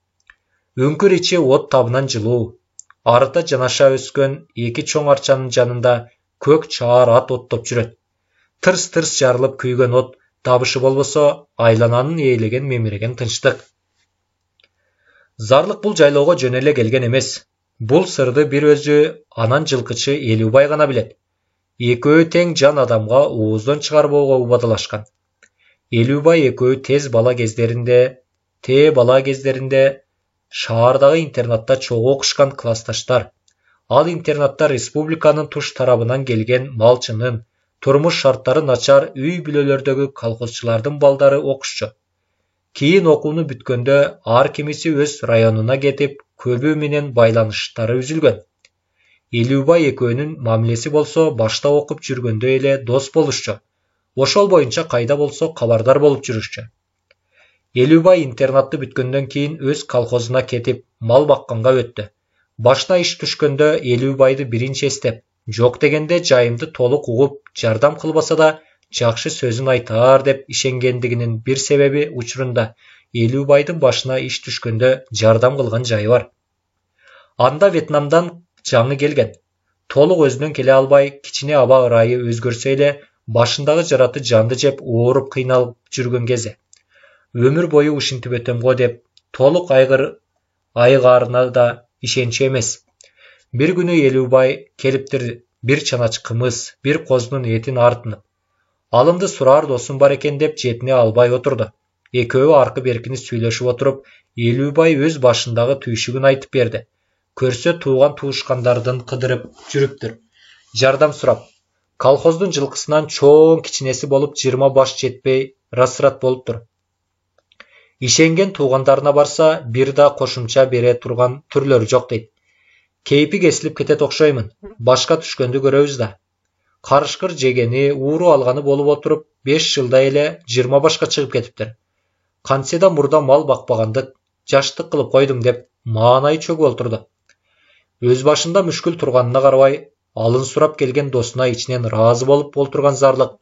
Speaker 2: Үңкүр ичи от табынан жылуу. Арыта жанаша өскөн 2 чоң арчанын жанында көк чаар ат оттоп жүрөт. Тырс-тырс жарылып күйгөн от табышы болбосо, айлананын ээлеген мемиреген тынчтык. Зарлык бул жайлоого жөн эле келген эмес. Бул сырды бир өзү анан жылкычы Элүүбай гана билет. Экөө тең жан адамга ооздон чыгарбоого убадалашкан. Элүүбай экөө тээ бала кездеринде шаардагы интернатта чогуу окушкан классташтар. Ал интернатта республиканын туш тарабынан келген малчынын, турмуш шарттары начар үй бүлөлөрдөгү колхозчулардын балдары окушчу. Кийин окууну бүткөндө ар кимиси өз районуна кетип, көбү менен байланыштары үзүлгөн. Элүүбай экөөнүн мамилеси болсо башта окуп жүргөндө эле дос болушчу. Ошол боюнча кайда болсо кабардар болуп жүрүшчү. Элүүбай интернатты бүткөндөн кийин өз колхозуна кетип, мал бакканга өттү. Башына иш түшкөндө Элүүбайды биринчи эстеп, жок дегенде жайымды толук угуп, жардам кылбаса да жакшы сөзүн айтаар деп ишенгендигинин бир себеби учурунда Элүүбайдын башына иш түшкөндө жардам кылган жайы бар. Анда Вьетнамдан жаңы келген. Толук өзүнөн келе албай, кичине аба ырайы өзгөрсө эле, башындагы жараты жанды жеп ооруп кыйналып жүргөн кези. Өмүр бою ушинтип өтөм го деп, толук айыгаарына да ишенчү эмес. Бир күнү Элүүбай келиптир бир чанач кымыз, бир коздун этин артынып. Алымды сураар досум бар экен деп жетине албай отурду. Экөө аркы-беркини сүйлөшүп отуруп, Элүүбай өз башындагы түйшүгүн айтып берди. Көрсө тууган туушкандардын кыдырып жүрүптүр. Жардам сурап. Колхоздун жылкысынан чоң кичинеси болуп 20 баш жетпей расырат болуптур. Ишенген туугандарына барса, бир да кошумча бере турган түрлөрү жок дейт. Кейпи кесилип кетет окшоймун. Башка түшкөндү көрөбүз да. Карышкыр жегени, ууру алганы болуп отуруп, 5 жылда эле 20 башка чыгып кетиптир. Кантсе да мурда мал бакпагандык, жаштык кылып койдум деп маанай чөгүп отурду. Өз башында мүшкүл турганына карабай, алын сурап келген досуна ичинен ыраазы болуп олтурган Зарлык.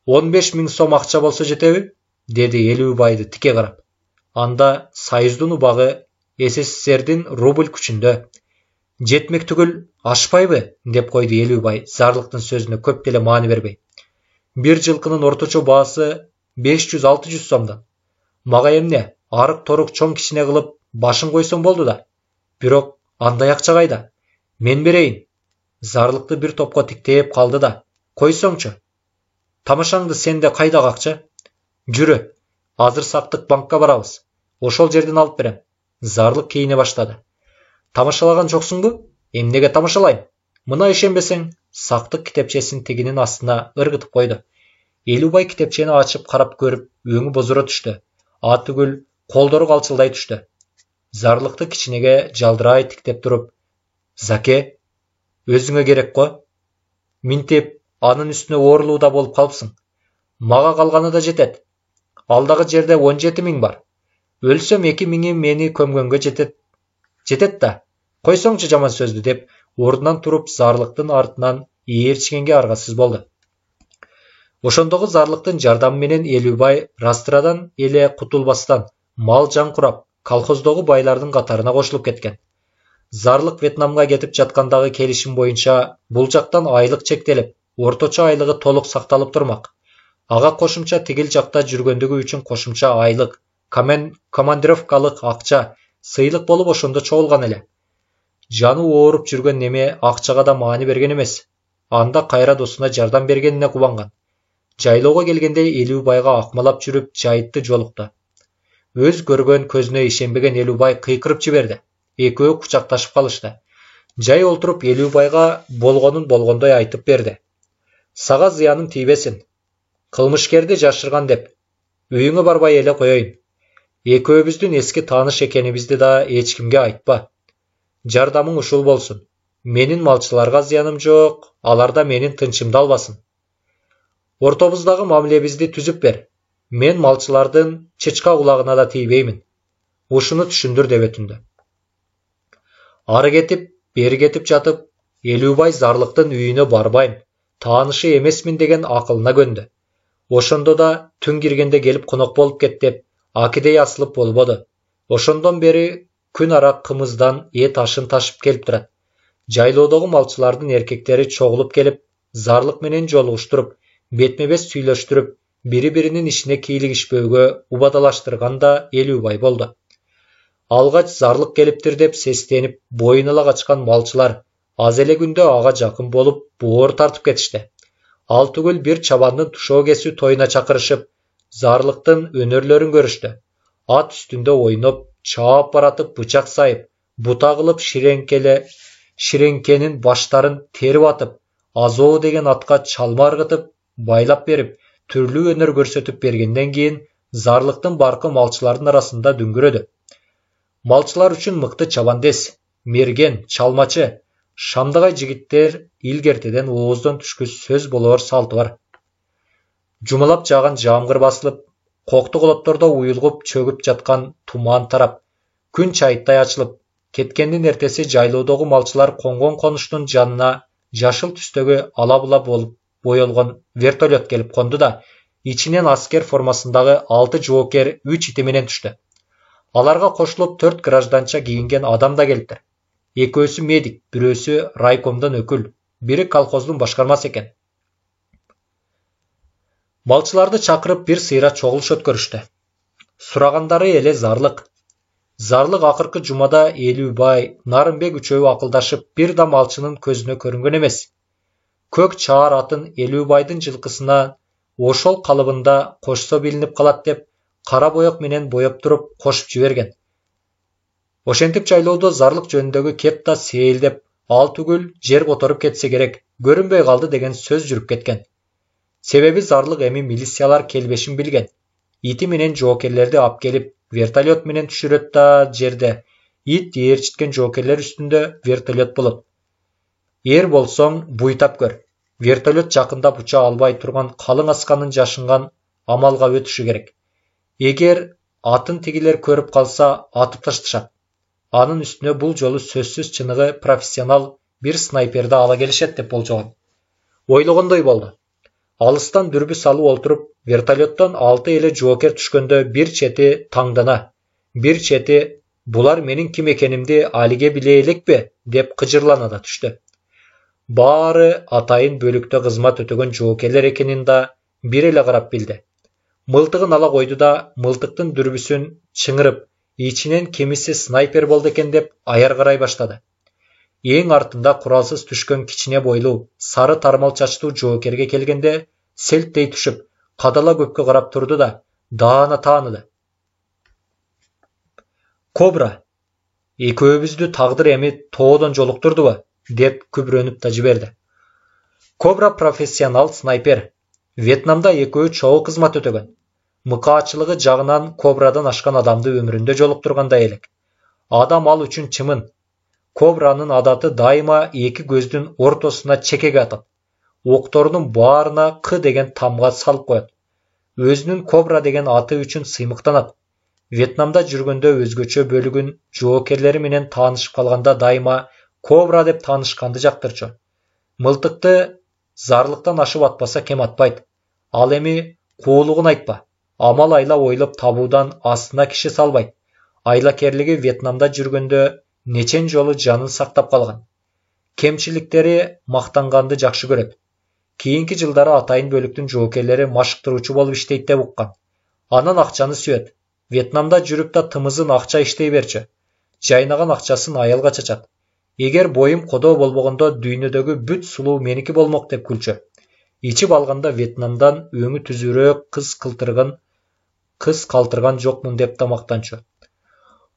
Speaker 2: 15 000 сом акча болсо жетеби? Деди Элүүбайды тике карап. Анда Союздун убагы СССРдин рубль күчүндө. Жетмек түгүл ашпайбы? Деп койду Элүүбай, Зарлыктын сөзүнө көп деле маани бербей. Бир жылкынын орточо баасы 500-600 сомдон. Мага эмне, арык торук чоң кичине кылып башын койсоң болду да. Бирок андай акча кайда? Мен берейин. Зарлыкты бир топко тиктеп калды да. Койсоңчу. Тамашаңды сенде кайдагы акча? Жүрү. Азыр сактык банкка барабыз. Ошол жерден алып берем. Зарлык кейине баштады. Тамашалаган жоксуңбу? Эмнеге тамашалайм? Мына ишенбесең, сактык китепчесин тигинин астына ыргытып койду. Элүүбай китепчени ачып карап көрүп, өңү бозоро түштү. Атүгүл колдору калчылдай түштү. Зарлыкты кичинеге жалдырай тиктеп туруп, "Заке, өзүңө керек го. Минтип, анын үстүнө оорулууда болуп калыпсың. Мага калганы да жетет. Алдагы жерде 17 000 бар. Өлсөм 2 000 мени көмгөнгө жетет да. Койсоңчу жаман сөздү" деп ордунан туруп Зарлыктын артынан ээрчигенге аргасыз болду. Ошондогу Зарлыктын жардамы менен Элүүбай растрадан эле кутулбастан мал жан курап, колхоздогу байлардын катарына кошулуп кеткен. Зарлык Вьетнамга кетип жаткандагы келишим боюнча бул жактан айлык чектелип, орточо айлыгы толук сакталып турмак. Ага кошумча тигил жакта жүргөндүгү үчүн кошумча айлык, командировкалык акча, сыйлык болуп ошондо чогулган эле. Жаны ооруп жүргөн неме акчага да маани берген эмес. Анда кайра досуна жардам бергенине кубанган. Жайлоого келгенде Элүүбайга акмалап жүрүп жайытты жолукту. Өз көргөн көзүнө ишенбеген Элүүбай кыйкырып жиберди. Экөө кучакташып калышты. Жай олтуруп Элүүбайга болгонун болгондой айтып берди. Сага зыяным тийбесин. Кылмышкерди жашырган деп үйүңө барбай эле коеюн. Экөөбүздүн эски тааныш экенибизди да эч кимге айтпа. Жардамың ушул болсун. Менин малчыларга зыяным жок, алар да менин тынчымды албасын. Ортобуздагы мамилебизди түзүп бер. Мен малчылардын чычка кулагына да тийбеймин. ушуну түшүндүр деп өтүндү. Ары кетип, бери кетип жатып, Элүүбай зарлыктын үйүнө барбайм, таанышы эмесмин деген акылына көндү. Ошондо да түн киргенде келип конок болуп кет деп, акидей асылып болбоду. Ошондон бери күн ара кымыздан эт ашын ташып келип турат. Жайлоодогу малчылардын эркектери чогулуп келип, зарлык менен жолугуштуруп, бетме-бет сүйлөштүрүп, бири-биринин ишине кийлигишпөөгө убадалаштырган да Элүүбай болду. Алгач зарлык келиптир деп сестенип, боюн ала качкан малчылар аз эле күндө ага жакын болуп, боор тартып кетишти. Ал түгүл бир чабандын тушоо кесүү тоюна чакырышып, зарлыктын өнөрлөрүн көрүштү. Ат үстүндө ойноп, чаап баратып бычак сайып, бута кылып ширеңкенин баштарын терип атып, Азоо деген атка чалма ыргытып, байлап берип, түрлүү өнөр көрсөтүп бергенден кийин зарлыктын баркы малчылардын арасында дүңгүрөдү. Малчылар үчүн мыкты чабандес, мерген, чалмачы, шамдагай жигиттер илгертеден ооздон түшкүс сөз болоор салты бар. Жумалап жааган жаамгыр басылып, кокту колоптордо уюлгуп чөгүп жаткан туман тарап, күн чайыттай ачылып, кеткендин эртеси жайлоодогу малчылар конгон конуштун жанына жашыл түстөгү ала-була болуп боелгон вертолет келип конду да, ичинен аскер формасындагы 6 жоокер 3 ити менен түштү. Аларга кошулуп 4 гражданча кийинген адам да келиптир. Экөөсү медик, бирөөсү райкомдон өкүл, бири колхоздун башкармасы экен. Малчыларды чакырып бир сыйра чогулуш өткөрүштү. Сурагандары эле Зарлык. Зарлык акыркы жумада Элүүбай, Нарымбек үчөө акылдашып бир да малчынын көзүнө көрүнгөн эмес. Көк чаар атын Элүүбайдын жылкысына ошол калыбында кошсо билинип калат деп, кара боек менен боеп туруп кошуп жиберген. Ошентип жайлоодо Зарлык жөнүндөгү кеп да сейилдеп, ал түгүл жер которуп кетсе керек, көрүнбөй калды деген сөз жүрүп кеткен. Себеби Зарлык эми милициялар келбешин билген. Ити менен жоокерлерди ап келип, вертолет менен түшүрөт да жерде. Ит ээрчиткен жоокерлер үстүндө вертолет болот. Эр болсоң буйтап көр. Вертолет жакындап уча албай турган калың асканын жашынган амалга өтүшү керек. Эгер атын тигилер көрүп калса, атып ташташат. Анын үстүнө бул жолу сөзсүз чыныгы профессионал бир снайперди ала келишет деп болжогон. Ойлогондой болду. Алыстан дүрбү салып олтуруп, вертолеттон 6 эле жоокер түшкөндө бир чети таңдана, бир чети булар менин ким экенимди алиге биле элекпи деп кыжырлана да түштү. Баары атайын бөлүктө кызмат өтөгөн жоокерлер экенин да бир эле карап билди. Мылтыгын ала койду да мылтыктын дүрбүсүн чыңырып, ичинен кимиси снайпер болду экен деп аяр карай баштады. Эң артында куралсыз түшкөн кичине бойлуу, сары тармал чачтуу жоокерге келгенде селттей түшүп, кадала көпкө карап турду да даана тааныды. Кобра, экөөбүздү тагдыр эми тоодон жолуктурдубу? Деп күбрөнүп да жиберди. Кобра профессионал снайпер. Вьетнамда экөө чогуу кызмат өтөгөн. Мыкаачылыгы жагынан Кобрадан ашкан адамды өмүрүндө жолуктургандай элек. Адам ал үчүн чымын. Кобранын адаты дайыма эки көздүн ортосуна чекеге атат. Окторунун баарына К деген тамга салып коет. Өзүнүн Кобра деген аты үчүн сыймыктанат. Вьетнамда жүргөндө өзгөчө бөлүгүн жоокерлери менен таанышып калганда дайыма Кобра деп таанышканды жактырчу. Мылтыкты Зарлыктан ашып атпаса кем атпайт. Ал эми куулугун айтпа. Амал айла ойлоп табуудан астына киши салбайт. Айлакерлиги Вьетнамда жүргөндө нечен жолу жанын сактап калган. Кемчиликтери мактанганды жакшы көрөт. Кийинки жылдары атайын бөлүктүн жоокерлери машыктыруучу болуп иштейт деп уккан. Анан акчаны сүйөт. Вьетнамда жүрүп да тымызын акча иштей берчү. Жайнаган акчасын аялга чачат. Эгер боюм кодоо болбогондо дүйнөдөгү бүт сулуу меники болмок деп күлчү. Ичип алганда Вьетнамдан өңү түзүүрөөк кыз калтырган жокмун деп да мактанчу.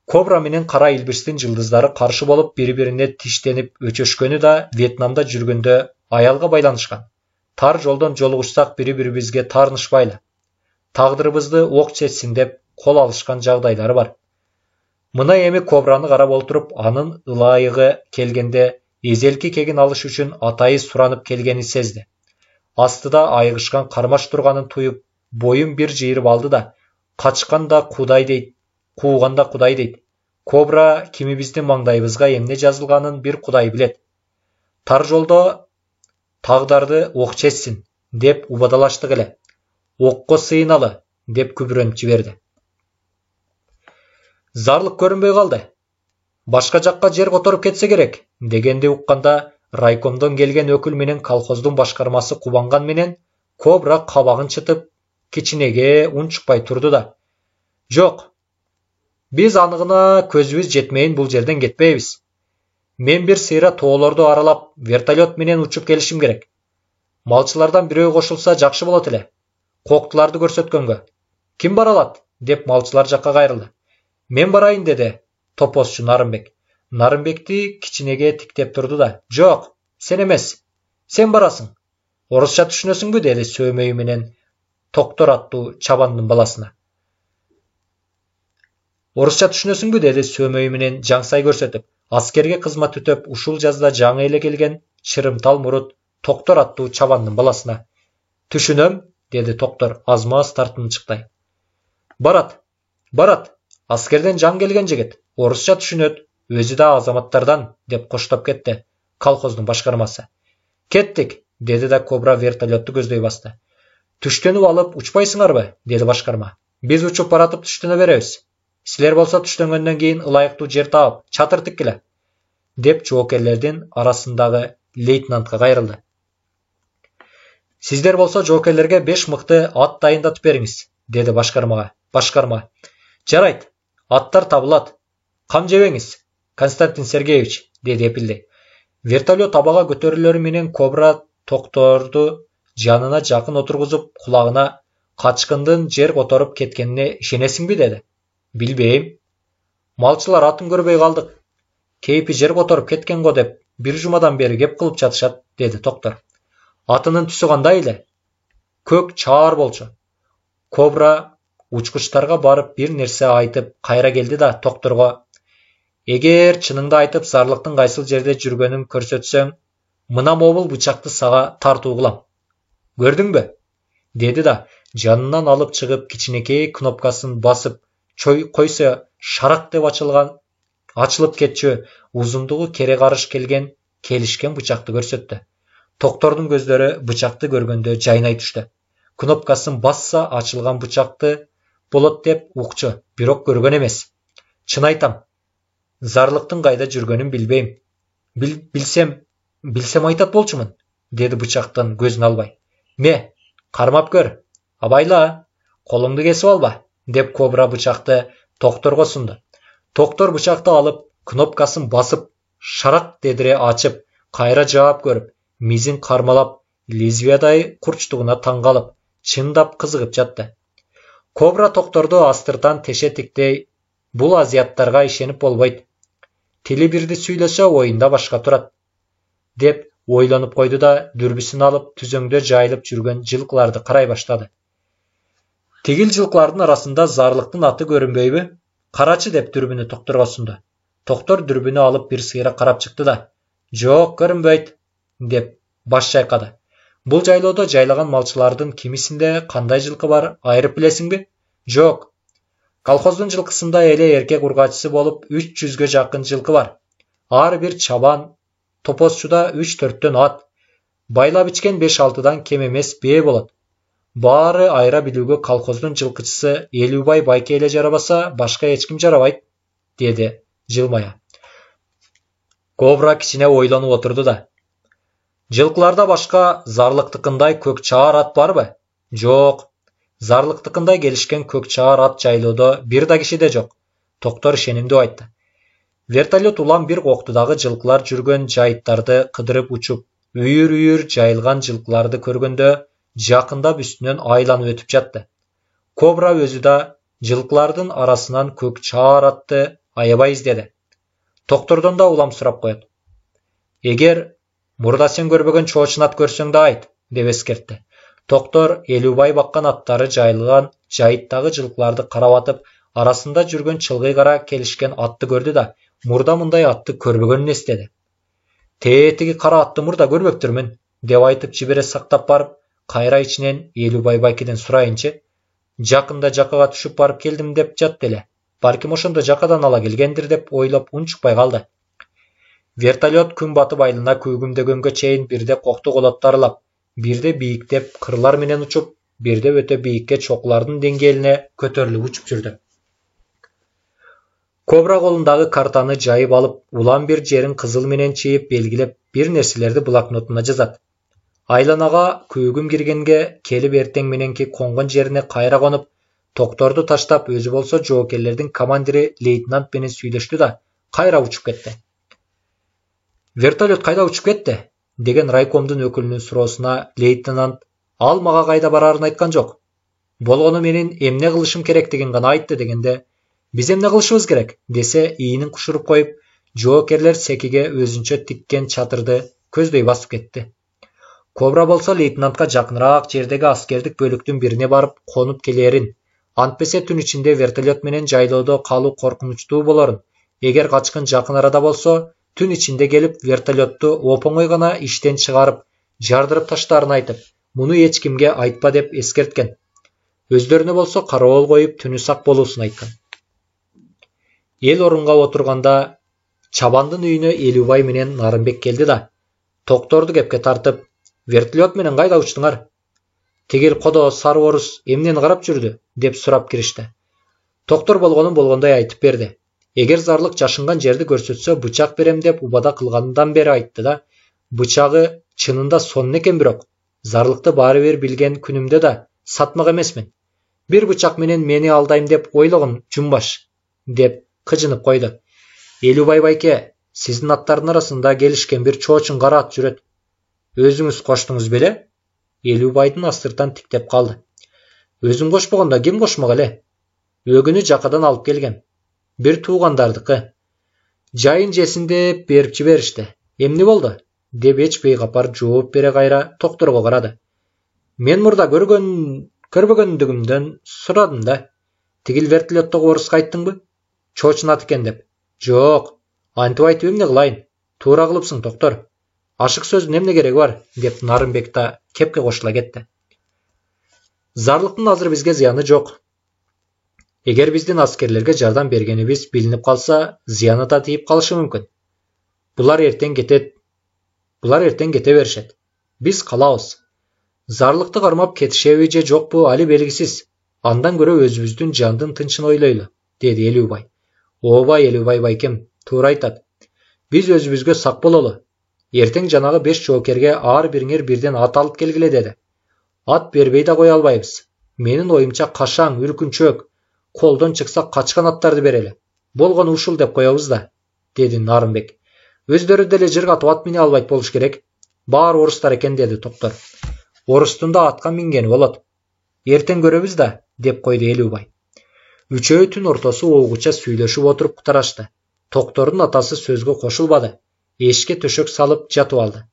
Speaker 2: Кобра менен кара илбирстин жылдыздары каршы болуп бири-бирине тиштенип өчөшкөнү да Вьетнамда жүргөндө аялга байланышкан. Тар жолдон жолугушсак бири-бирибизге таарынышпайлы. Тагдырыбызды ок чечсин деп кол алышкан жагдайлары бар. Мына эми Кобраны карап олтуруп, анын ылайыгы келгенде эзелки кегин алыш үчүн атайы суранып келгенин сезди. Астыда айыгышкан кармаш турганын туюп, боюн бир жыйырып алды да, качкан да Кудай дейт, кууганда Кудай дейт. Кобра кимибиздин маңдайыбызга эмне жазылганын бир Кудай билет. Тар жолдо тагдарды ок чечсин деп убадалаштык эле. Окко сыйыналы деп күбүрөнүп жиберди. Зарлык көрүнбөй калды. Башка жакка жер которуп кетсе керек дегенди укканда райкомдон келген өкүл менен колхоздун башкармасы кубанган менен Кобра кабагын чытып кичинеге унчукпай турду да. Жок, биз анығына көзүбүз жетмейин бул жерден кетпейбиз. Мен бир сыйра тоолорду аралап вертолет менен учуп келишим керек. Малчылардан бирөө кошулса жакшы болот эле. Коктуларды көрсөткөнгө. Ким бара алат? Деп малчылар жакка кайрылды. Мен барайын деди топозчу Нарымбек. Нарымбекти кичинеге тиктеп турду да. Жок, сен эмес. Сен барасың. Орусча түшүнөсүңбү? Деди сөөмөйү менен Токтор аттуу чабандын баласына. Орусча түшүнөсүңбү? Деди сөөмөйү менен жаңсай көрсөтүп. Аскерге кызмат өтөп ушул жазда жаңы эле келген чырымтал мурут Токтор аттуу чабандын баласына. Түшүнөм, деди Токтор аз-маз тартынчыктай. Барат. Аскерден жаң келген жигит. Орусча түшүнөт, өзү да азаматтардан, деп коштоп кетти колхоздун башкармасы. Кеттик, деди да Кобра вертолетту көздөй басты. Түштөнүп алып учпайсыңарбы? Деди башкарма. Биз учуп баратып түштөнө беребиз. Силер болсо түштөнгөндөн кийин ылайыктуу жер таап, чатыр тиккиле, деп жоокерлердин арасындагы лейтенантка кайрылды. Сиздер болсо жоокерлерге 5 мыкты ат дайындатып бериңиз, деди башкармага. Башкарма. Жарайт, аттар табылат. Кам жебеңиз, Константин Сергеевич, деди эпилдей. Вертолет абага көтөрүлөрү менен Кобра Токторду жанына жакын отургузуп, кулагына качкындын жер которуп кеткенине ишенесиңби? Деди. Билбейм. Малчылар атын көрбөй калдык. Кейпи жер которуп кеткен го деп бир жумадан бери кеп кылып жатышат, деди Токтор. Атынын түсү кандай эле? Көк чаар болчу. Кобра учкучтарга барып бир нерсе айтып кайра келди да Токторго: Эгер чыныңды айтып зарлыктын кайсыл жерде жүргөнүн көрсөтсөң, мына мобул бычакты сага тартуу кылам. Көрдүңбү? Деди да жанынан алып чыгып кичинекей кнопкасын басып койсо шарак деп ачылып кетчү узундугу кере карыш келишкен бычакты көрсөттү. Токтордун көздөрү бычакты көргөндө жайнай түштү. Кнопкасын басса ачылган бычакты болот деп укчу, бирок көргөн эмес. Чын айтам, зарлыктын кайда жүргөнүн билбейм. Билсем айтат болчумун, деди бычактан көзүн албай. Ме, кармап көр. Абайла, колуңду кесип алба, деп Кобра бычакты Токторго сунду. Токтор бычакты алып, кнопкасын басып, шарак дедире ачып, кайра жаап көрүп, мизин кармалап, лезвиядай курчтугуна таң калып, чындап кызыгып жатты. Кобра Токторду астыртан теше тиктей, бул азияттарга ишенип болбойт. Тили бирди сүйлөсө оюнда башка турат, деп ойлонуп койду да дүрбүсүн алып түзөңдө жайылып жүргөн жылкыларды карай баштады. Тигил жылкылардын арасында зарлыктын аты көрүнбөйбү? Карачы, деп дүрбүнү Токторго сунду. Токтор дүрбүнү алып бир сыйра карап чыкты да, жок, көрүнбөйт, деп баш чайкады. Бул жайлоодо жайлаган малчылардын кимисинде кандай жылкы бар, айырып билесиңби? Жок. Колхоздун жылкысында эле эркек ургачысы болуп 300гө жакын жылкы бар. Ар бир чабан, топозчуда 3-4төн ат, байлап ичкен 5-6дан кем эмес бээ болот. Баары айыра билүүгө колхоздун жылкычысы Элүүбай байке эле жарабаса, башка эч ким жарабайт, деди жылмая. Кобра кичине ойлонуп отурду да. Жылкыларда башка зарлыктыкындай көк чаар ат барбы? Жок. Зарлыктыкындай келишкен көк чаар ат жайлоодо бир да кишиде жок. Токтор ишенимдүү айтты. Вертолет улам бир коктудагы жылкылар жүргөн жайыттарды кыдырып учуп, үйүр-үйүр жайылган жылкыларды көргөндө жакындап үстүнөн айланып өтүп жатты. Кобра өзү да жылкылардын арасынан көк чаар атты аябай издеди. Токтордон да улам сурап коет. Эгер мурда сен көрбөгөн чоочун ат көрсөң да айт, деп эскертти. Токтор Элүүбай баккан аттары жайылган жайыттагы жылкыларды карап атып, арасында жүргөн чылгый кара келишкен атты көрдү да, мурда мындай атты көрбөгөнүн эстеди. Тетиги кара атты мурда көрбөптүрмүн, деп айтып жибере сактап барып, кайра ичинен Элүүбай байкеден сурайынчы, жакында жакыга түшүп барып келдим деп жатты эле, балким ошондо жакадан ала келгендир деп ойлоп унчукпай калды. Вертолет күн батып айлана күйгүмдөгөнгө чейин бирде кокту колоттарлап, бирде бийиктеп кырлар менен учуп, бирде өтө бийикке чокулардын деңгээлине көтөрүлүп учуп жүрдү. Кобра колундагы картаны жайып алып, улам бир жерин кызыл менен чийип белгилеп, бир нерселерди блокнотуна жазат. Айланага күйгүм киргенге келип эртең мененки конгон жерине кайра конуп, Токторду таштап, өзү болсо жоокерлердин командири лейтенант менен сүйлөштү да, кайра учуп кетти. Вертолет кайда учуп кетти? Деген райкомдун өкүлүнүн суроосуна лейтенант ал мага кайда бараарын айткан жок. Болгону менин эмне кылышым керектигин гана айтты дегенде, биз эмне кылышыбыз керек десе ийинин кушуруп коюп, жоокерлер секиге өзүнчө тиккен чатырды көздөй басып кетти. Кобра болсо лейтенантка жакыныраак жердеги аскердик бөлүктүн бирине барып конуп келерин, антпесе түн ичинде вертолет менен жайлоодо калуу коркунучтуу болорун. Эгер качкын жакын арада болсо, түн ичинде келип вертолетту оп-оңой гана иштен чыгарып, жардырып таштаарын айтып, муну эч кимге айтпа деп эскерткен. Өздөрүнө болсо кароол коюп түнү сак болуусун айткан. Эл орунга отурганда Чабандын үйүнө Элүүбай менен Нарымбек келди да, Токторду кепке тартып, вертолет менен кайда учтуңар? Тигил кодо сары орус эмнени карап жүрдү деп сурап киришти. Токтор болгонун болгондой айтып берди. Эгер зарлык жашынган жерди көрсөтсө бычак берем деп убада кылгандан бери айтты да, бычагы чынында сонун экен бирок, зарлыкты баары бир билген күнүмдө да сатмак эмесмин. Бир бычак менен мени алдайм деп ойлогон жумбаш, деп кыжынып койду. Элүүбай байке, сиздин аттардын арасында келишкен бир чоочун кара ат жүрөт. Өзүңүз коштуңуз беле? Элүүбайдын астыртан тиктеп калды. Өзүм кошпогондо ким кошмок эле? Өгүнү жакадан алып келген. Бир туугандардыкы. Жайын жесин деп берип жиберишти. Эмне болду? Деп эч бейкапар жооп бере кайра Токторго карады. Мен мурда көрбөгөндүгүмдөн сурадым да. Тигил вертолеттогу оруска айттыңбы? Чоочун ат экен деп. Жок, антип айтып эмне кылайын? Туура кылыпсың, Токтор. Ашык сөздүн эмне кереги бар? Деп Нарымбек да кепке кошула кетти. Зарлыктын азыр бизге зыяны жок. Эгер биздин аскерлерге жардам бергенибиз билинип калса, зыяны да тийип калышы мүмкүн. Булар эртең кете беришет. Биз калабыз. Зарлыкты кармап кетишеби же жокпу али белгисиз. Андан көрө өзүбүздүн жандын тынчын ойлойлу, деди Элүүбай. Ооба Элүүбай байкем, туура айтат. Биз өзүбүзгө сак бололу. Эртең жанагы 5 жоокерге ар бириңер бирден ат алып келгиле деди. Ат бербей да кое албайбыз. Менин оюмча кашаң, үркүнчөк, колдон чыкса качкан аттарды берели. Болгону ушул деп коебуз да, деди Нарымбек. Өздөрү деле жыргатып ат мине албайт болуш керек. Баары орустар экен, деди Токтор. Орустун да атка мингени болот. Эртең көрөбүз да, деп койду Элүүбай. Үчөө түн ортосу оогуча сүйлөшүп отуруп кутарашты. Токтордун атасы сөзгө кошулбады. Эшикке төшөк салып жатып алды.